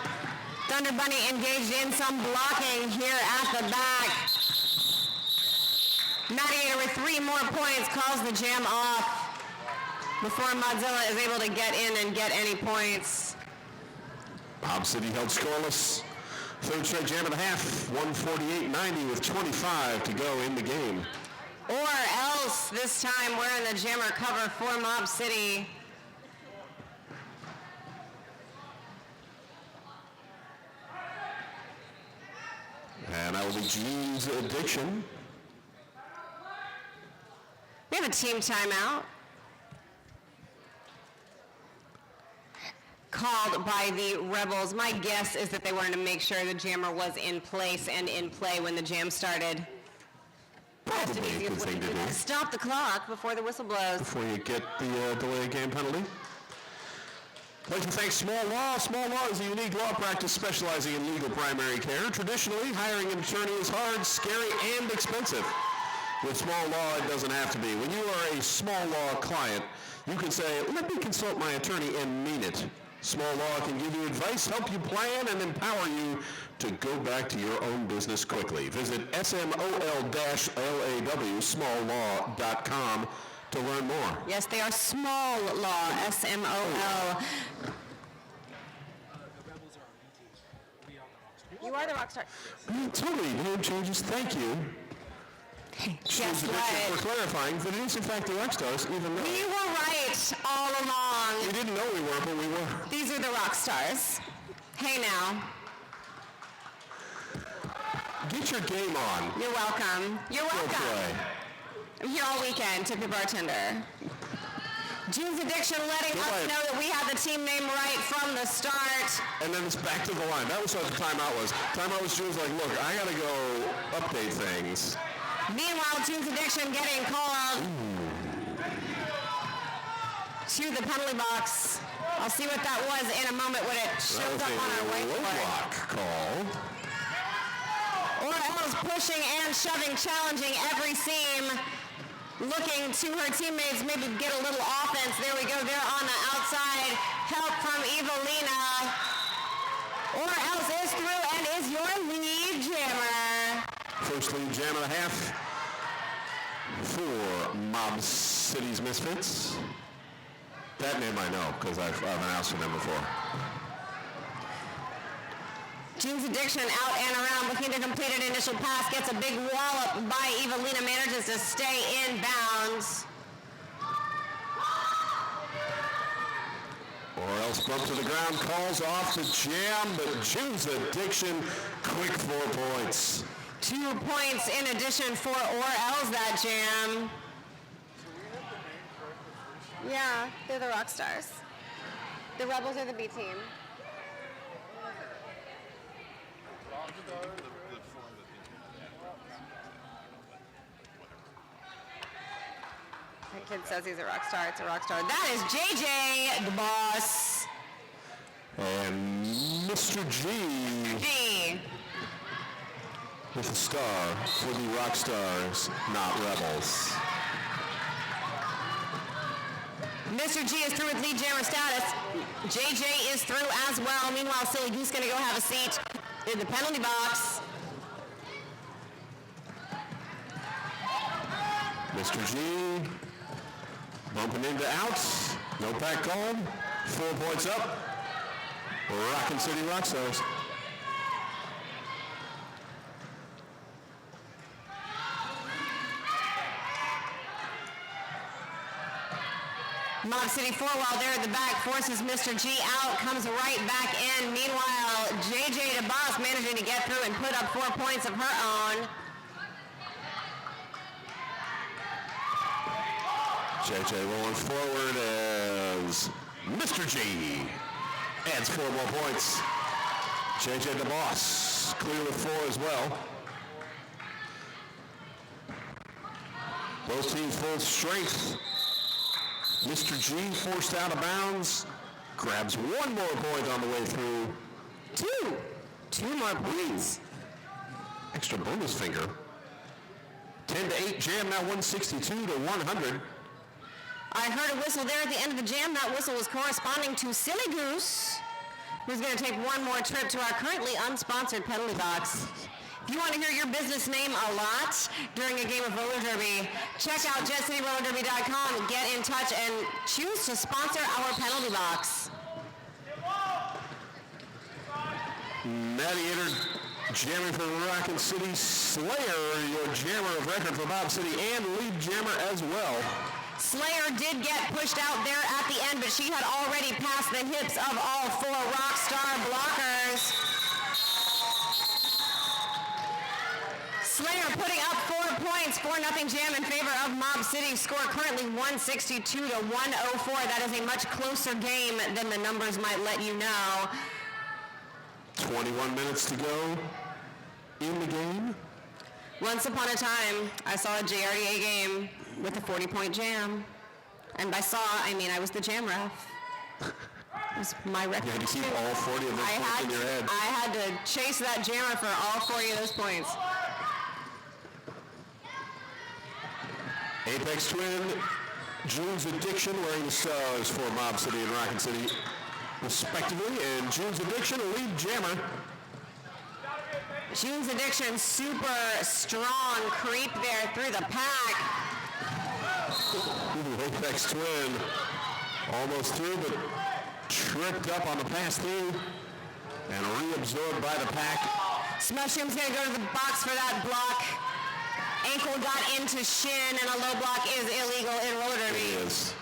Thunder Bunny engaged in some blocking here at the back. Mediator with 3 more points calls the jam off before Modzilla is able to get in and get any points. Mob City held scoreless. Third straight jam and a half. 148-90 with 25 to go in the game. Or else this time we're in the jammer cover for Mob City. And that will be Gene's Addiction. We have a team timeout called by the Rebels. My guess is that they wanted to make sure the jammer was in place and in play when the jam started. Probably a good thing to do. Stop the clock before the whistle blows. Before you get the delay game penalty. I'd like to thank Small Law. Small Law is a unique law practice specializing in legal primary care. Traditionally, hiring an attorney is hard, scary, and expensive. With Small Law, it doesn't have to be. When you are a Small Law client, you can say, let me consult my attorney and mean it. Small Law can give you advice, help you plan, and empower you to go back to your own business quickly. Visit smol-law, smalllaw.com to learn more. Yes, they are Small Law, S-M-O-L. You are the rock star. Totally, name changes, thank you. Guess For what? clarifying that it is in fact the Rockstars, even though We were right all along. we didn't know we were, but we were. These are the rock stars. Hey now. Get your game on. You're welcome. You're Go welcome. play. I'm here all weekend, tip your bartender. Gene's Addiction letting us ahead. know that we had the team name right from the start. And then it's back to the line. That was what the timeout was. Timeout was June's like, look, I gotta go update things. Meanwhile, Gene's Addiction getting called to the penalty box. I'll see what that was in a moment when it That shows was up on our a whiteboard. block call. Or else pushing and shoving, challenging every seam, looking to her teammates, maybe get a little offense. There we go, there on the outside. Help from Evelina. Or else is through and is your lead jammer. First lead jam and a half for Mob City's Misfits. That name I know because I've announced for them before. Gene's Addiction out and around, looking to complete an initial pass, gets a big wallop by Evelina, manages to stay in bounds. Or else bump to the ground, calls off the jam, but Gene's Addiction, quick 4 points. 2 points in addition for or else that jam. Yeah, they're the rock stars. The Rebels are the B team. That kid says he's a rock star. It's a rock star. That is JJ, the boss. And Mr. G G. with a star for the Rock Stars, not Rebels. Mr. G is through with lead jammer status. JJ is through as well. Meanwhile, Silly Goose going to go have a seat in the penalty box. Mr. G bumping into outs. No pack called. 4 points up. Rockin' City Rockstars. Mob City 4 while they're at the back forces Mr. G out, comes right back in. Meanwhile, JJ DeBoss managing to get through and put up 4 points of her own. JJ rolling forward as Mr. G adds 4 more points. JJ the boss, clear with 4 as well. Both teams full strength. Mr. G forced out of bounds. Grabs 1 more point on the way through. 2 more points. Extra bonus finger. 10-8 jam, now 162-100. I heard a whistle there at the end of the jam. That whistle was corresponding to Silly Goose, who's going to take 1 more trip to our currently unsponsored penalty box. If you want to hear your business name a lot during a game of roller derby, check out jetcityrollerderby.com, get in touch, and choose to sponsor our penalty box. Maddie entered jamming for Rockin City. Slayer, your jammer of record for Bob City, and lead jammer as well. Slayer did get pushed out there at the end, but she had already passed the hips of all 4 Rockstar blockers. Slayer putting up 4 points, 4-0 jam in favor of Mob City. Score currently 162-104. That is a much closer game than the numbers might let you know. 21 minutes to go in the game. Once upon a time, I saw a JRDA game with a 40-point jam. And by saw, I mean I was the jam ref. It was my record. You had to keep all 40 of those points in your head. I had to chase that jammer for all 40 of those points. Apex Twin, June's Addiction wearing the stars for Mob City and Rockin City respectively, and June's Addiction, lead jammer. June's Addiction, super strong creep there through the pack. Apex Twin almost through, but tripped up on the pass through and reabsorbed by the pack. Smushroom's going to go to the box for that block. Ankle got into shin, and a low block is illegal in roller derby. It is.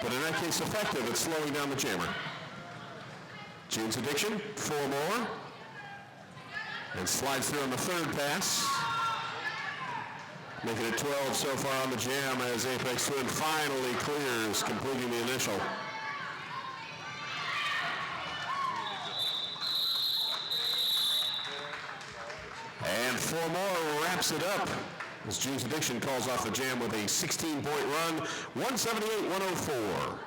But in that case, effective at slowing down the jammer. June's Addiction, 4 more. And slides through on the 3rd pass. Making it 12 so far on the jam as Apex Twin finally clears, completing the initial. And 4 more wraps it up as June's Addiction calls off the jam with a 16-point run, 178-104.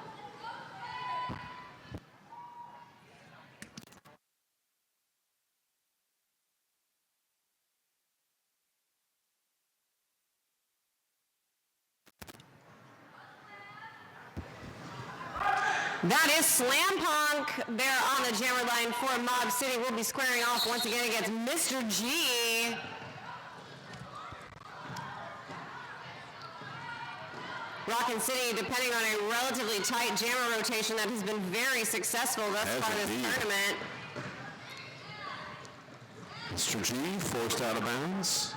That is Slam Punk there on the jammer line for Mob City. We'll be squaring off once again against Mr. G. Rockin City, depending on a relatively tight jammer rotation that has been very successful thus far this tournament. Mr. G forced out of bounds.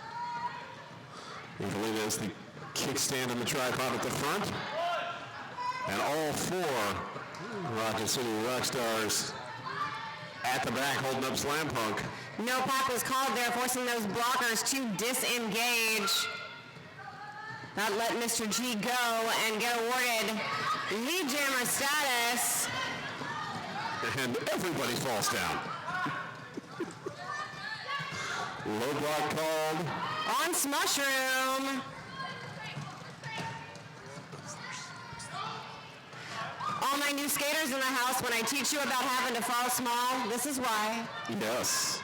Evelina has the kickstand and the tripod at the front. And all 4 Rockin City Rockstars at the back holding up Slam Punk. No pack was called there, forcing those blockers to disengage. That let Mr. G go and get awarded lead jammer status. And everybody falls down. Low block called. On Smushroom. All my new skaters in the house, when I teach you about having to fall small, this is why. Yes.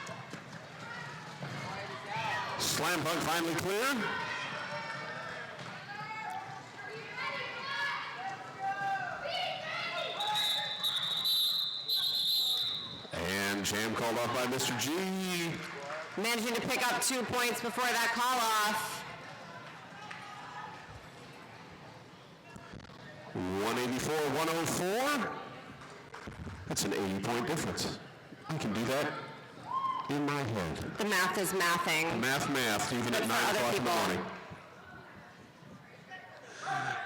Slam Punk finally cleared. And jam called off by Mr. G. Managing to pick up 2 points before that call off. 184-104. That's an 80-point difference. I can do that in my head. The math is mathing. Math, even But at for 9 other o'clock in the people. morning.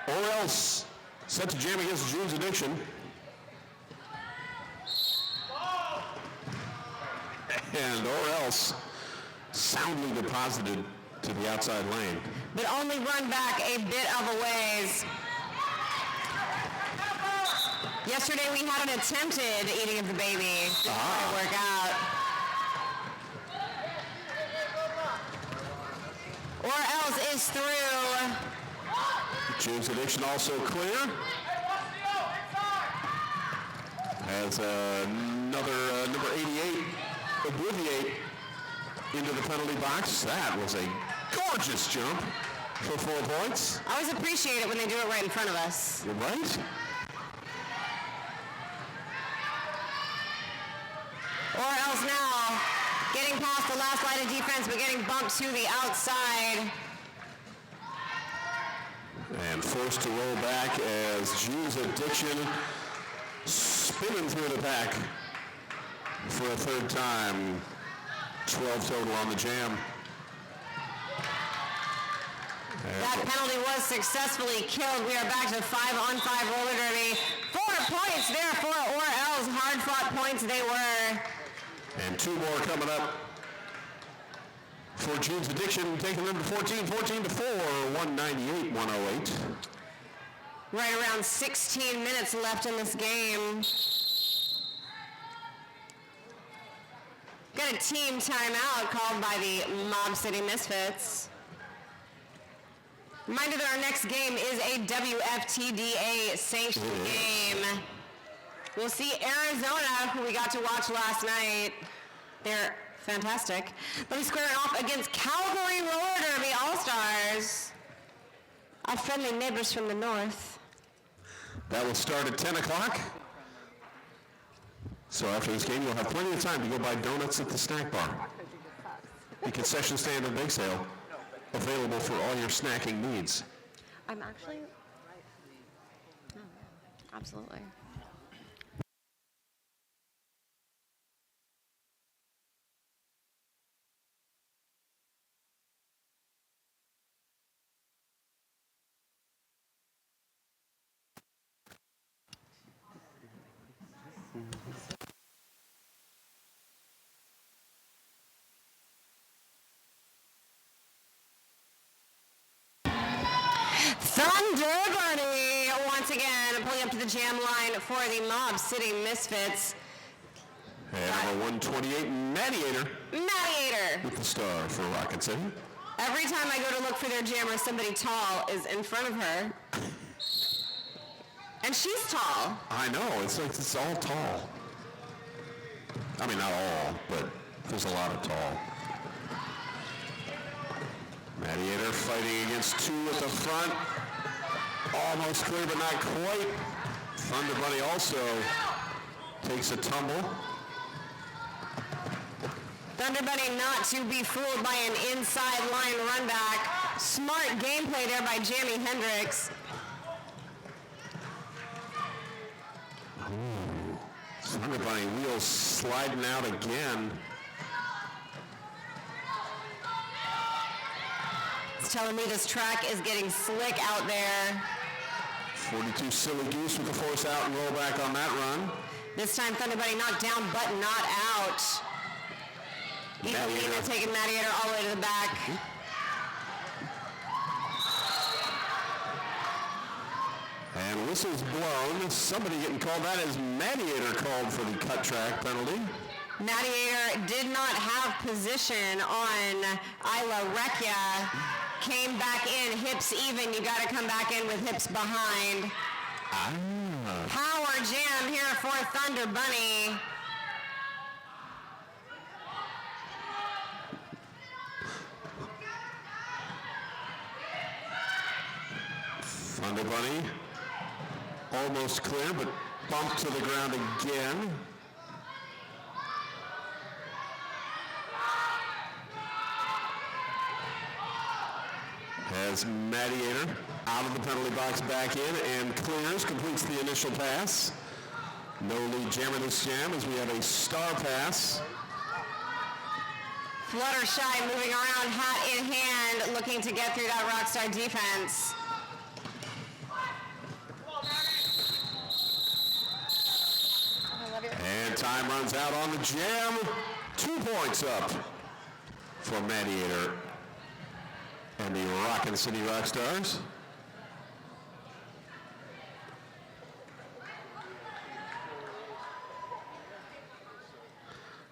Or else, set to jam against June's Addiction. And or else, soundly deposited to the outside lane. but only run back a bit of a ways. Yesterday we had an attempted eating of the baby. Didn't quite work out. Or else is through. James Addiction also clear. As another number 88, Obliviate into the penalty box. That was a gorgeous jump for 4 points. I always appreciate it when they do it right in front of us. You're right. Or else now, getting past the last line of defense, but getting bumped to the outside. And forced to roll back as June's Addiction spinning through the pack for a third time. 12 total on the jam. That penalty was successfully killed. We are back to 5-on-5 roller derby. 4 points there for Orel's. Hard-fought points they were. And 2 more coming up for June's Addiction, taking them to 14 to 4, 198-108. Right around 16 minutes left in this game. Got a team timeout called by the Mob City Misfits. Reminder that our next game is a WFTDA sanctioned game. We'll see Arizona, who we got to watch last night. They're fantastic. They'll be squaring off against Calgary Roller Derby All-Stars. Our friendly neighbors from the north. That will start at 10 o'clock. So after this game, you'll have plenty of time to go buy donuts at the snack bar. The concession stand and bake sale, available for all your snacking needs. I'm actually... Oh, absolutely. Thunder Bunny, once again, pulling up to the jam line for the Mob City Misfits. And number 128, Mediator, with the star for Rockin City. Every time I go to look for their jammer, somebody tall is in front of her. And she's tall. I know, it's like it's all tall. I mean, not all, but there's a lot of tall. Mediator fighting against 2 at the front. Almost clear, but not quite. Thunder Bunny also takes a tumble. Thunder Bunny not to be fooled by an inside line run back. Smart gameplay there by Jamie Hendricks. Ooh. Thunder Bunny wheels sliding out again. It's telling me this track is getting slick out there. 42 Silly Goose with the force out and roll back on that run. This time Thunder Bunny knocked down but not out. Evelina taking Mediator all the way to the back. And whistles blown. Somebody getting called. That is Mediator called for the cut track penalty. Mediator did not have position on Isla Recchia. Came back in, hips even. You got to come back in with hips behind. Power jam here for Thunder Bunny. Thunder Bunny almost clear, but bumped to the ground again. As Mediator out of the penalty box back in and clears, completes the initial pass. No lead jammer this jam as we have a star pass. Fluttershy moving around hat in hand, looking to get through that Rockstar defense. And time runs out on the jam. 2 points up for Mediator. and the Rockin City Rockstars.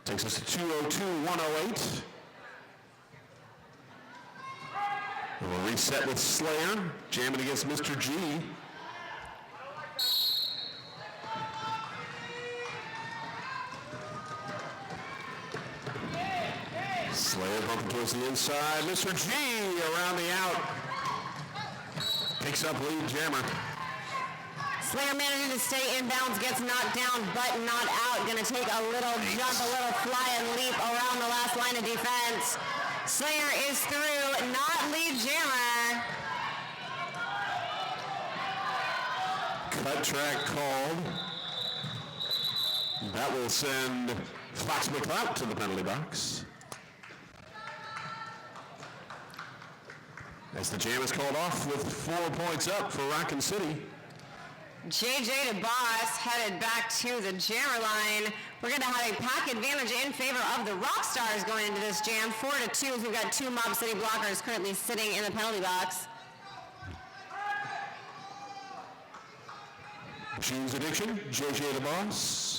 Takes us to 2:02.108. We'll reset with Slayer, jamming against Mr. G. Slayer bumping towards the inside. Mr. G around the out. Picks up lead jammer. Slayer managing to stay in bounds, gets knocked down, but not out. Going to take a little jump, a little fly and leap around the last line of defense. Slayer is through, not lead jammer. Cut track called. That will send Fox McCloud to the penalty box. As the jam is called off with 4 points up for Rockin City. JJ DeBoss headed back to the jammer line. We're going to have a pack advantage in favor of the Rockstars going into this jam. 4-2 as we've got 2 Mob City blockers currently sitting in the penalty box. June's Addiction, JJ DeBoss.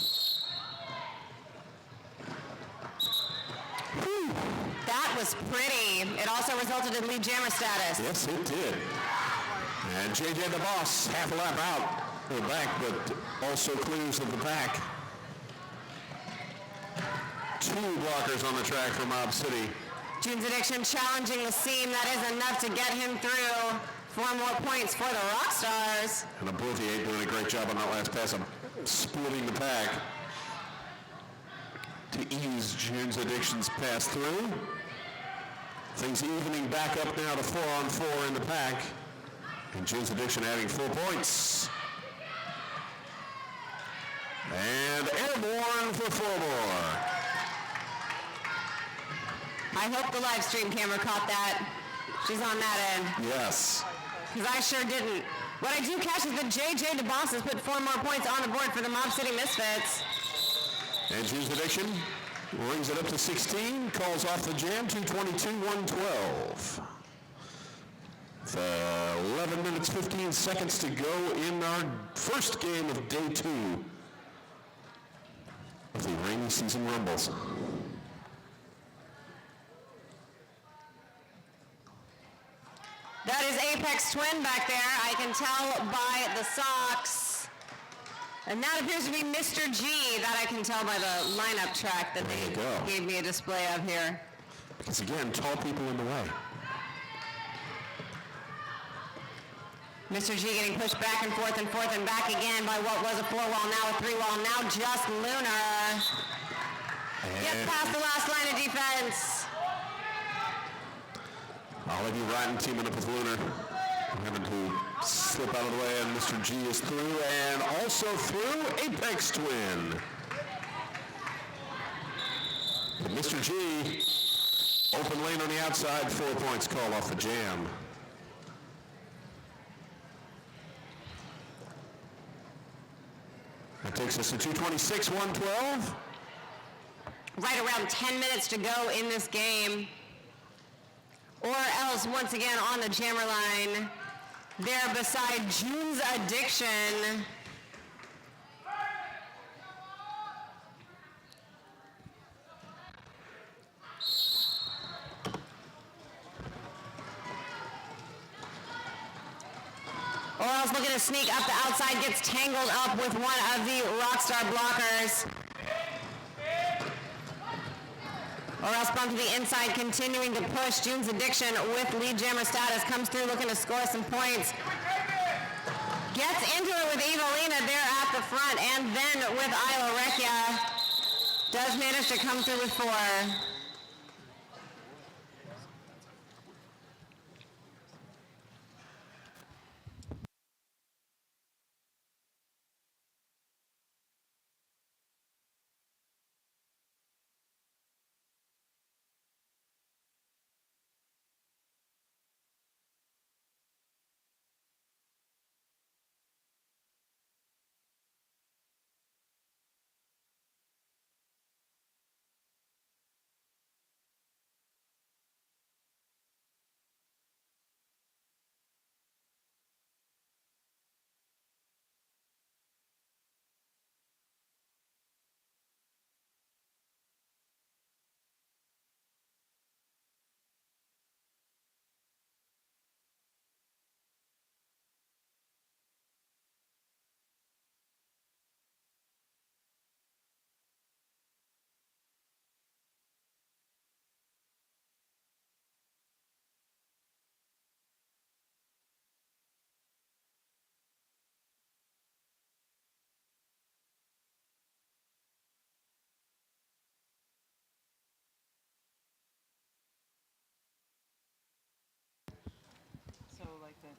That was pretty. It also resulted in lead jammer status. Yes, it did. And JJ DeBoss, half a lap out the back, but also clears of the pack. 2 blockers on the track for Mob City. June's Addiction challenging the seam. That is enough to get him through. 4 more points for the Rockstars. And Obliviate doing a great job on that last pass of splitting the pack to ease June's Addiction's pass through. Things evening back up now to 4-on-4 in the pack. And June's Addiction adding 4 points. And airborne for 4 more. I hope the live stream camera caught that. She's on that end. Yes. Because I sure didn't. What I do catch is that JJ DeBoss has put 4 more points on the board for the Mob City Misfits. And June's Addiction brings it up to 16, calls off the jam, 2:22.112. 11 minutes, 15 seconds to go in our first game of day 2 of the rainy season rumbles. That is Apex Twin back there. I can tell by the socks. And that appears to be Mr. G. That I can tell by the lineup track that they gave me a display of here. Because again, tall people in the way. Mr. G getting pushed back and forth and back again by what was a 4-wall, now a 3-wall, now just Lunar. Gets past the last line of defense. Olivia Rotten teaming up with Lunar. Having to slip out of the way, and Mr. G is through, and also through Apex Twin. But Mr. G, open lane on the outside, 4 points called off the jam. That takes us to 2:26.112. Right around 10 minutes to go in this game. Or else, once again, on the jammer line, there beside June's Addiction. Or else looking to sneak up the outside, gets tangled up with one of the Rockstar blockers. Or else bump to the inside, continuing to push. June's Addiction with lead jammer status, comes through looking to score some points. Gets into it with Evelina there at the front, and then with Isla Recchia. Does manage to come through with 4.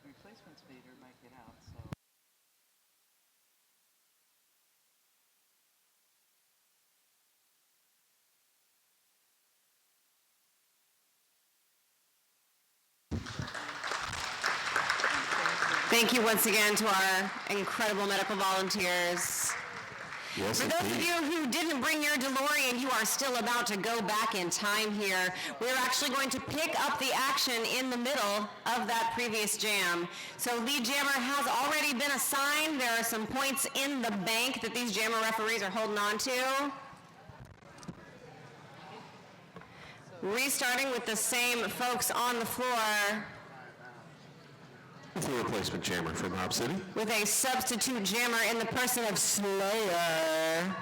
replacement speeder might get out, so. Thank you once again to our incredible medical volunteers. Yes, For those of indeed. you who didn't bring your DeLorean, you are still about to go back in time here. We're actually going to pick up the action in the middle of that previous jam. So lead jammer has already been assigned. There are some points in the bank that these jammer referees are holding on to. Restarting with the same folks on the floor The replacement jammer from Mob City. with a substitute jammer in the person of Slayer.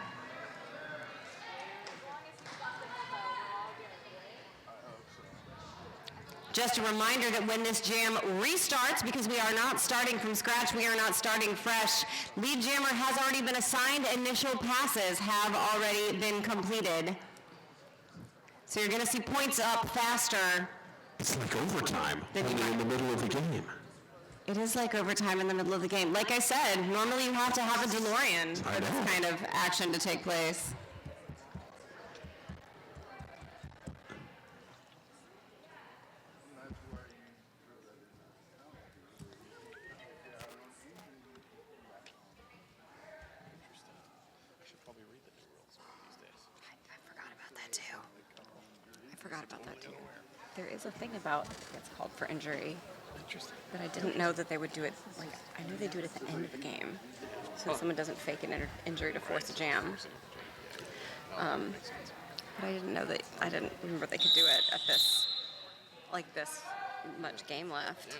Just a reminder that when this jam restarts, because we are not starting from scratch, we are not starting fresh, lead jammer has already been assigned, initial passes have already been completed. So you're going to see points up faster. It's like overtime, Then you only might- in the middle of the game. It is like overtime in the middle of the game. Like I said, normally you have to have a DeLorean I for know. this kind of action to take place. I forgot about that too. I forgot about that too. There is a thing about, it's called for injury. But I didn't know that they would do it, like, I knew they do it at the end of the game. So someone doesn't fake an injury to force a jam. But I didn't know that, I didn't remember they could do it at this, like this much game left.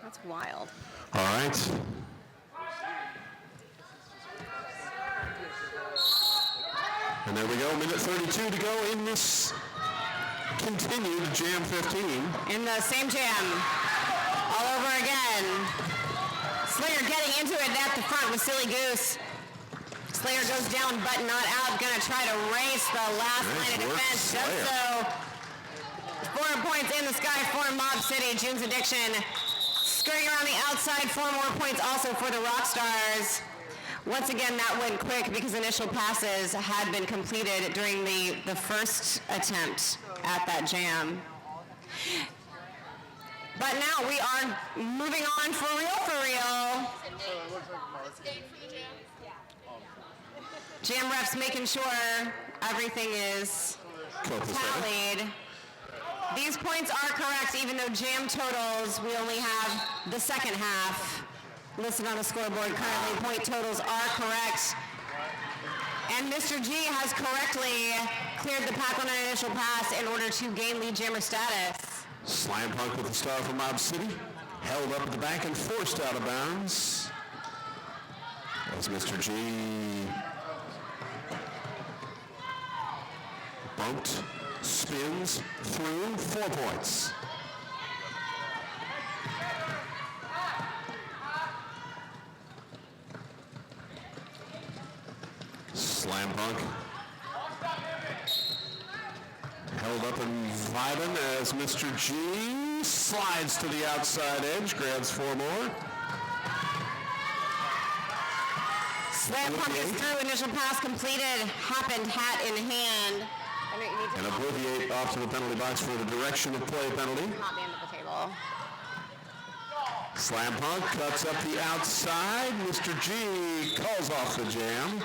That's wild. All right. And there we go, minute 32 to go in this continued Jam 15. In the same jam, all over again. Slayer getting into it at the front with Silly Goose. Slayer goes down but not out, gonna try to race the last Nice line of work, defense. Just Slayer. so. 4 points in the sky for Mob City, June's Addiction. Skirting around the outside, 4 more points also for the Rockstars. Once again, that went quick because initial passes had been completed during the first attempt at that jam. But now we are moving on for real. Jam refs making sure everything is tallied. These points are correct, even though jam totals, we only have the second half listed on the scoreboard currently. Point totals are correct. And Mr. G has correctly cleared the pack on an initial pass in order to gain lead jammer status. Slam Punk with the star from Mob City. Held up at the back and forced out of bounds. As Mr. G bumped, spins through, 4 points. Slam Punk held up and vibing as Mr. G slides to the outside edge, grabs 4 more. Slam Punk is through, initial pass completed, happened hat in hand. I know you need to And Obliviate off to the penalty box for the direction of play penalty. not the end of the table. Slam Punk cuts up the outside. Mr. G calls off the jam.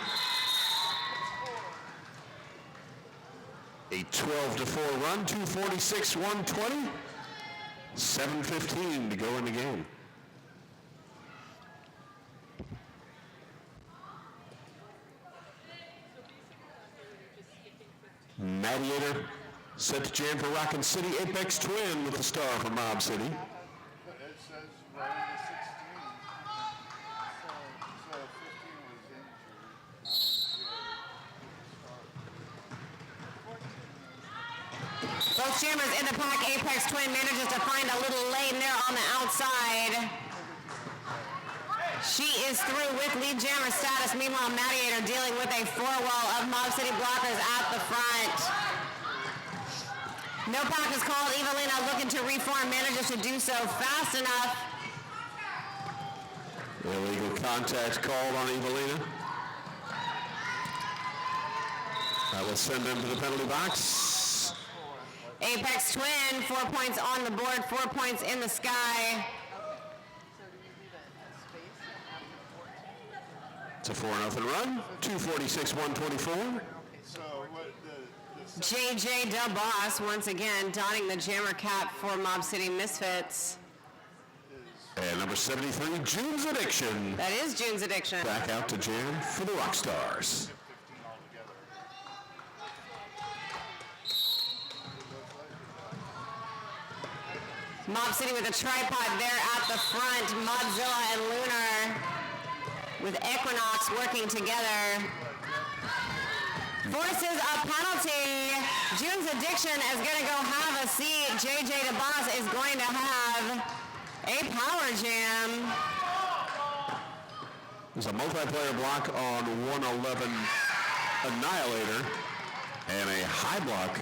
A 12-4 run, 246, 120. 7:15 to go in the game. Mediator set to jam for Rockin City. Apex Twin with the star for Mob City. It says right in the 16. So 15 was injured. Both jammers in the pack. Apex Twin manages to find a little lane there on the outside. She is through with lead jammer status. Meanwhile, Mediator dealing with a 4-wall of Mob City blockers at the front. No pack is called. Evelina looking to reform, manages to do so fast enough. Illegal contact called on Evelina. That will send him to the penalty box. Apex Twin, 4 points on the board, 4 points in the sky. It's a 4-0 run. 246-124. So what the JJ DeBoss once again donning the jammer cap for Mob City Misfits. And number 73, June's Addiction. That is June's Addiction. Back out to jam for the Rockstars. 15 altogether. Mob City with a tripod there at the front. Modzilla and Lunar with Equinox working together. Forces a penalty. June's Addiction is going to go have a seat. JJ DeBoss is going to have a power jam. There's a multiplayer block on 111 Annihilator and a high block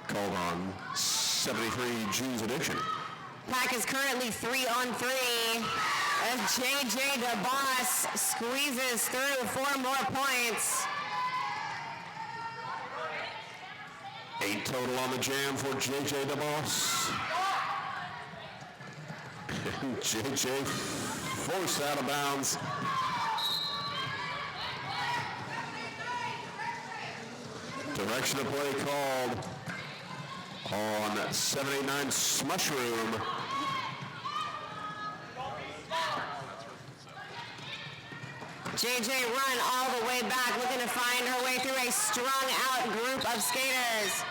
called on 73 June's Addiction. Pack is currently 3-on-3 as JJ DeBoss squeezes through 4 more points. 8 total on the jam for JJ DeBoss. And JJ forced out of bounds. Direction of play called on 789 Smushroom. JJ run all the way back, looking to find her way through a strung out group of skaters.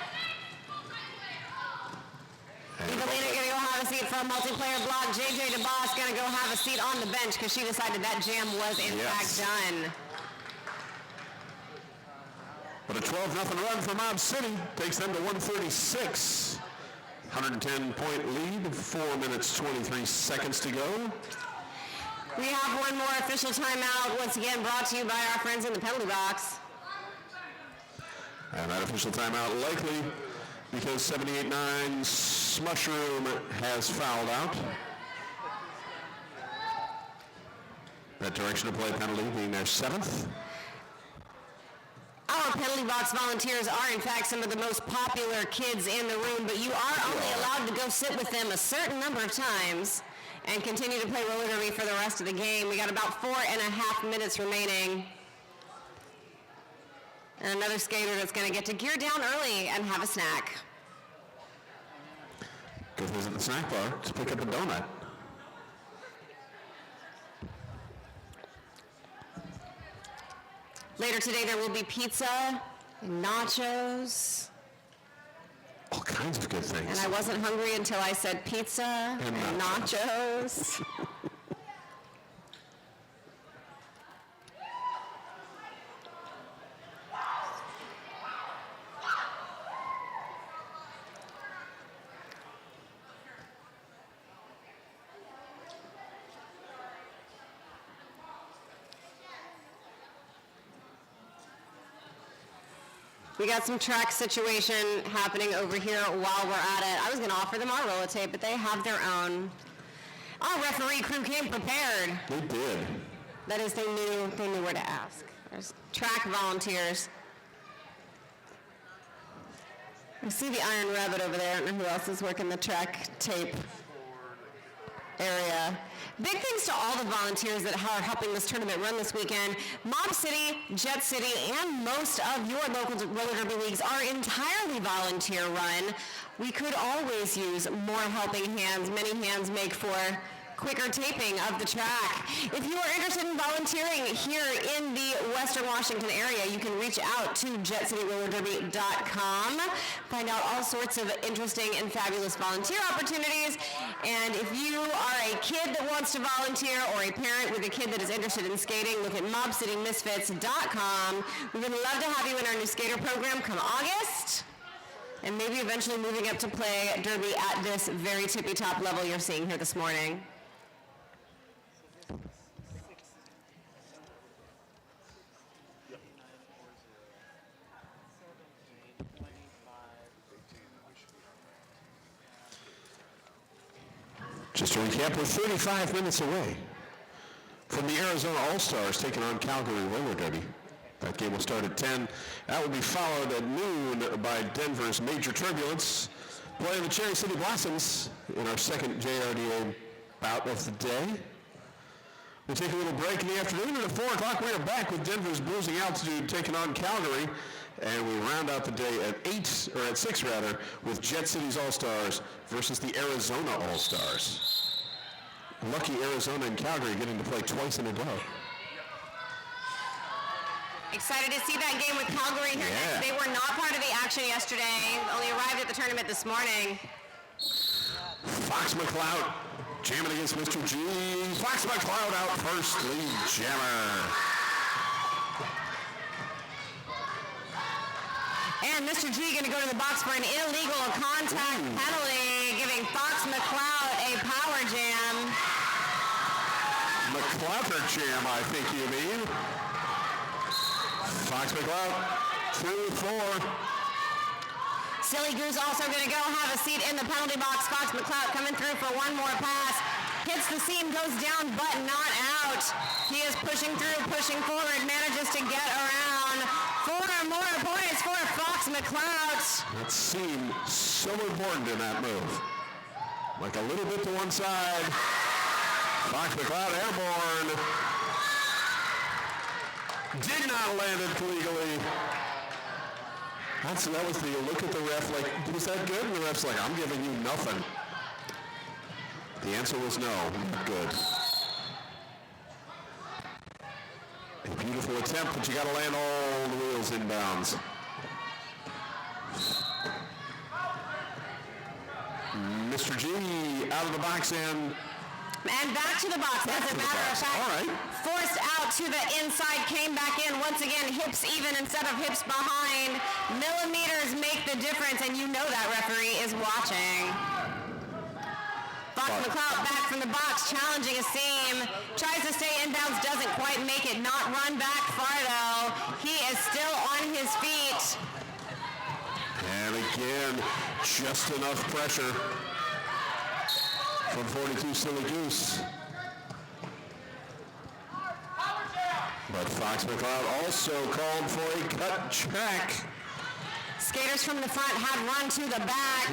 Evelina gonna go have a seat for a multiplayer block. JJ DeBoss gonna go have a seat on the bench because she decided that jam was in fact done. But a 12-0 run for Mob City takes them to 136. 110-point lead, 4 minutes, 23 seconds to go. We have one more official timeout, once again brought to you by our friends in the penalty box. And that official timeout likely because 78-9 Smushroom has fouled out. That direction of play penalty being their 7th. Our penalty box volunteers are in fact some of the most popular kids in the room, but you are only allowed to go sit with them a certain number of times and continue to play roller derby for the rest of the game. We got about 4.5 minutes remaining. And another skater that's going to get to gear down early and have a snack. Go visit the snack bar to pick up a donut. Later today there will be pizza, and nachos, All kinds of good things. and I wasn't hungry until I said pizza and nachos. We got some track situation happening over here while we're at it. I was going to offer them our roller tape, but they have their own. Our referee crew came prepared. They did. That is, they knew where to ask. There's track volunteers. I see the Iron Rabbit over there. I don't know who else is working the track tape area. Big thanks to all the volunteers that are helping this tournament run this weekend. Mob City, Jet City, and most of your local roller derby leagues are entirely volunteer run. We could always use more helping hands. Many hands make for quicker taping of the track. If you are interested in volunteering here in the Western Washington area, you can reach out to JetCityRollerDerby.com. Find out all sorts of interesting and fabulous volunteer opportunities. And if you are a kid that wants to volunteer or a parent with a kid that is interested in skating, look at MobCityMisfits.com. We would love to have you in our new skater program come August. And maybe eventually moving up to play derby at this very tippy top level you're seeing here this morning. Just to recap, we're 35 minutes away from the Arizona All-Stars taking on Calgary roller derby. That game will start at 10. That will be followed at noon by Denver's Major Turbulence playing the Cherry City Blossoms in our second JRDA bout of the day. We'll take a little break in the afternoon, and at 4 o'clock we are back with Denver's Bruising Altitude taking on Calgary, and we round out the day at 6 with Jet City's All-Stars versus the Arizona All-Stars. Lucky Arizona and Calgary getting to play twice in a row. Excited to see that game with Calgary here next. They were not part of the action yesterday. Only arrived at the tournament this morning. Fox McCloud jamming against Mr. G. Fox McCloud out first, lead jammer. And Mr. G going to go to the box for an illegal contact penalty, giving Fox McCloud a power jam. McClouter jam, I think you mean. Fox McCloud, 2-4. Silly Goose also going to go have a seat in the penalty box. Fox McCloud coming through for one more pass. Hits the seam, goes down, but not out. He is pushing through, pushing forward, manages to get around. 4 more points for Fox McCloud. That seemed so important in that move. Like a little bit to one side. Fox McCloud airborne. Did not land it legally. That was the look at the ref like, was that good? And the ref's like, I'm giving you nothing. The answer was no, not good. A beautiful attempt, but you got to land all the wheels inbounds. Mr. G out of the box and back to the box, as a matter of fact. All right. Forced out to the inside, came back in. Once again, hips even instead of hips behind. Millimeters make the difference, and you know that referee is watching. Fox McCloud back from the box, challenging a seam. Tries to stay inbounds, doesn't quite make it. Not run back far, though. He is still on his feet. And again, just enough pressure from 42 Silly Goose. But Fox McCloud also called for a cut check. Skaters from the front have run to the back.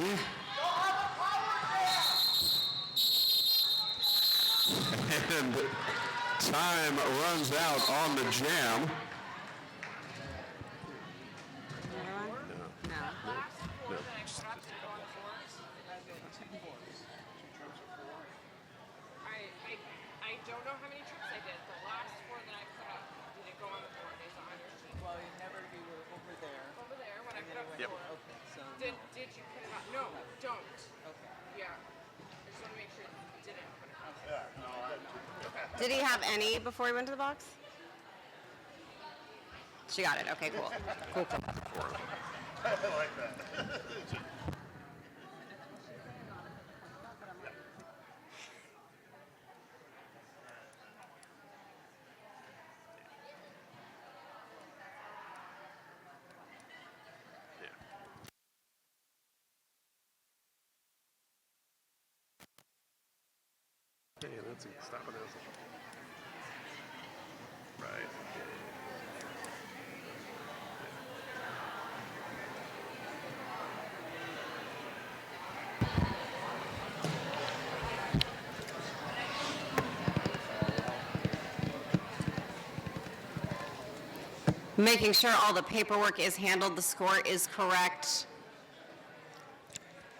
And time runs out on the jam. I don't know how many trips I did. The last 4 that I put up didn't go on the board. It's on your sheet. Well, you never do over there. Over there, when I put up Yep. before. Okay, so Did you put it up? No, don't. okay. Yeah. I just want to make sure that you didn't put it up. Did he have any before he went to the box? She got it. Okay, cool. Cool. I like that. Hey, that's stop it. Right. Making sure all the paperwork is handled, the score is correct.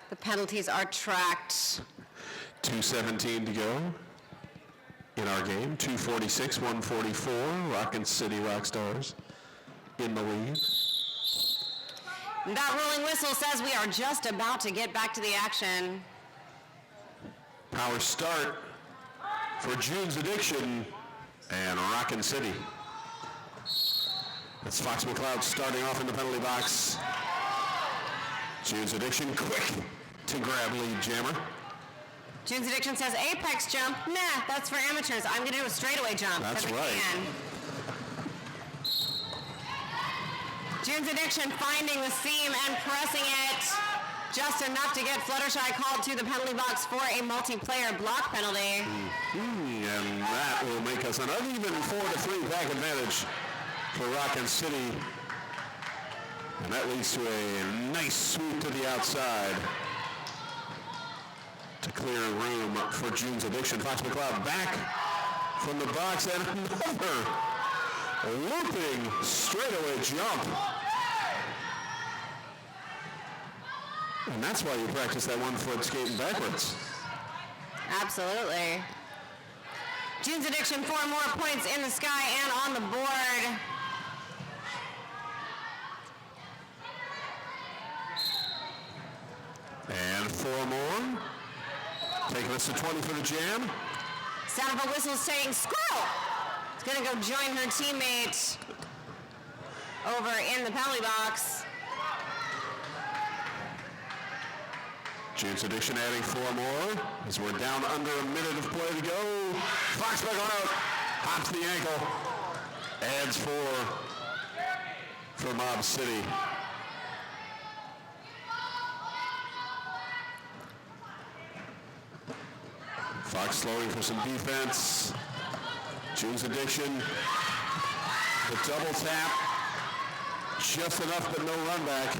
The penalties are tracked. 2:17 to go in our game. 2:46, 144. Rockin' City Rockstars in the lead. That rolling whistle says we are just about to get back to the action. Power start for June's Addiction and Rockin' City. That's Fox McCloud starting off in the penalty box. June's Addiction quick to grab lead jammer. June's Addiction says apex jump. Nah, that's for amateurs. I'm going to do a straightaway jump. That's 'cause I right. can. June's Addiction finding the seam and pressing it. Just enough to get Fluttershy called to the penalty box for a multiplayer block penalty. And that will make us an uneven 4-3 back advantage for Rockin City. And that leads to a nice sweep to the outside to clear room for June's Addiction. Fox McLeod back from the box and another looping straightaway jump. And that's why you practice that 1 foot skating backwards. Absolutely. June's Addiction 4 more points in the sky and on the board. And 4 more. Taking us to 20 for the jam. Sound of a whistle saying squirrel. It's going to go join her teammate over in the penalty box. June's Addiction adding 4 more as we're down under a minute of play to go. Fox back on out. Hops the ankle. Adds 4 for Mob City. Fox slowing for some defense. June's Addiction. The double tap. Just enough, but no run back.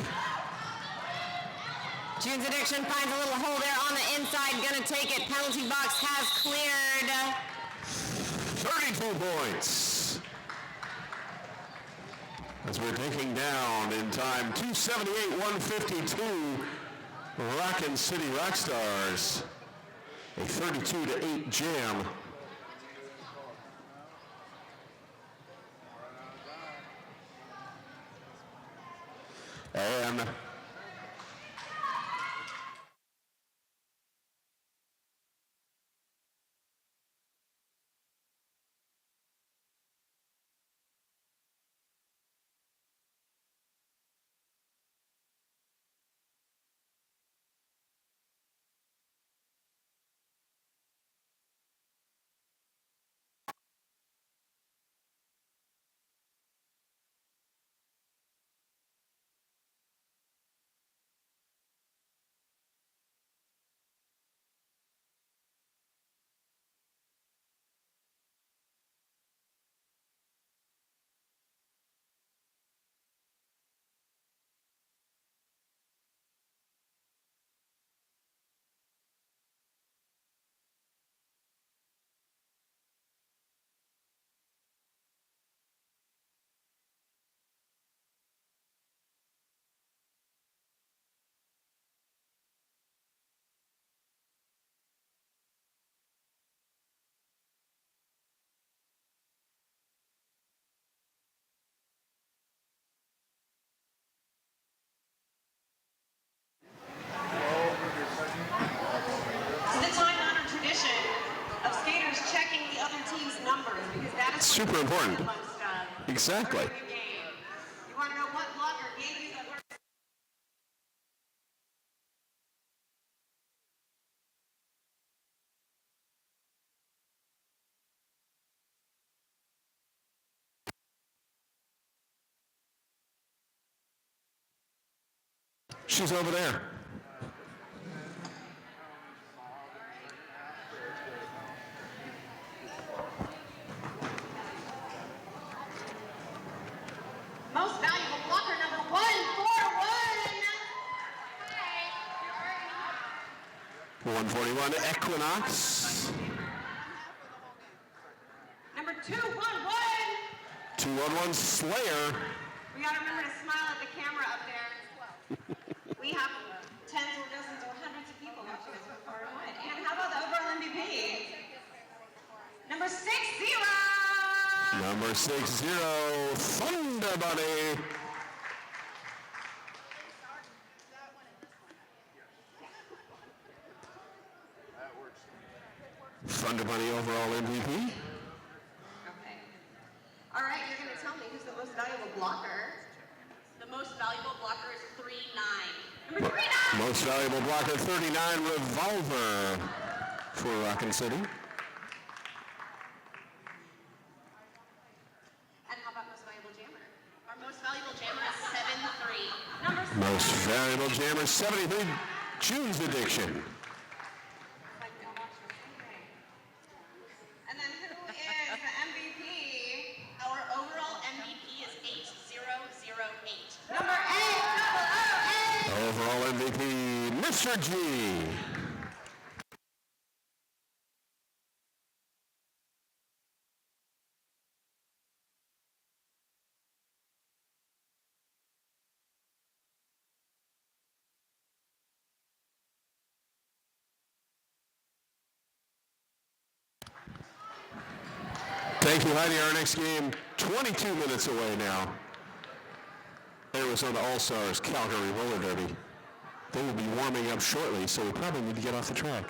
June's Addiction finds a little hole there on the inside. Gonna take it. Penalty box has cleared. 32 points. As we're taking down in time 278-152. Rockin City Rockstars. A 32-8 jam. And super important. Exactly. You want to know what blocker gave you the worst? She's over there. Most valuable blocker number 141. 141 Equinox. Number 211. 211 Slayer. We got to remember to smile at the camera up there. We have tens or dozens or hundreds of people watching us from far away. And how about the overall MVP? Number 60. Number 60, Thunder Bunny. Thunder Bunny overall MVP. Okay. All right, you're going to tell me who's the most valuable blocker. The most valuable blocker is 39. Number 39! Most valuable blocker, 39, Revolver for Rockin City. And how about most valuable jammer? Our most valuable jammer is 7-3. Number Most valuable jammer, 73, June's Addiction. And then who is the MVP? Our overall MVP is 8008. Number 8, Overall MVP, Mr. G. Thank you, Heidi. Our next game, 22 minutes away now. Arizona All-Stars Calgary Roller Derby. They will be warming up shortly, so we probably need to get off the track.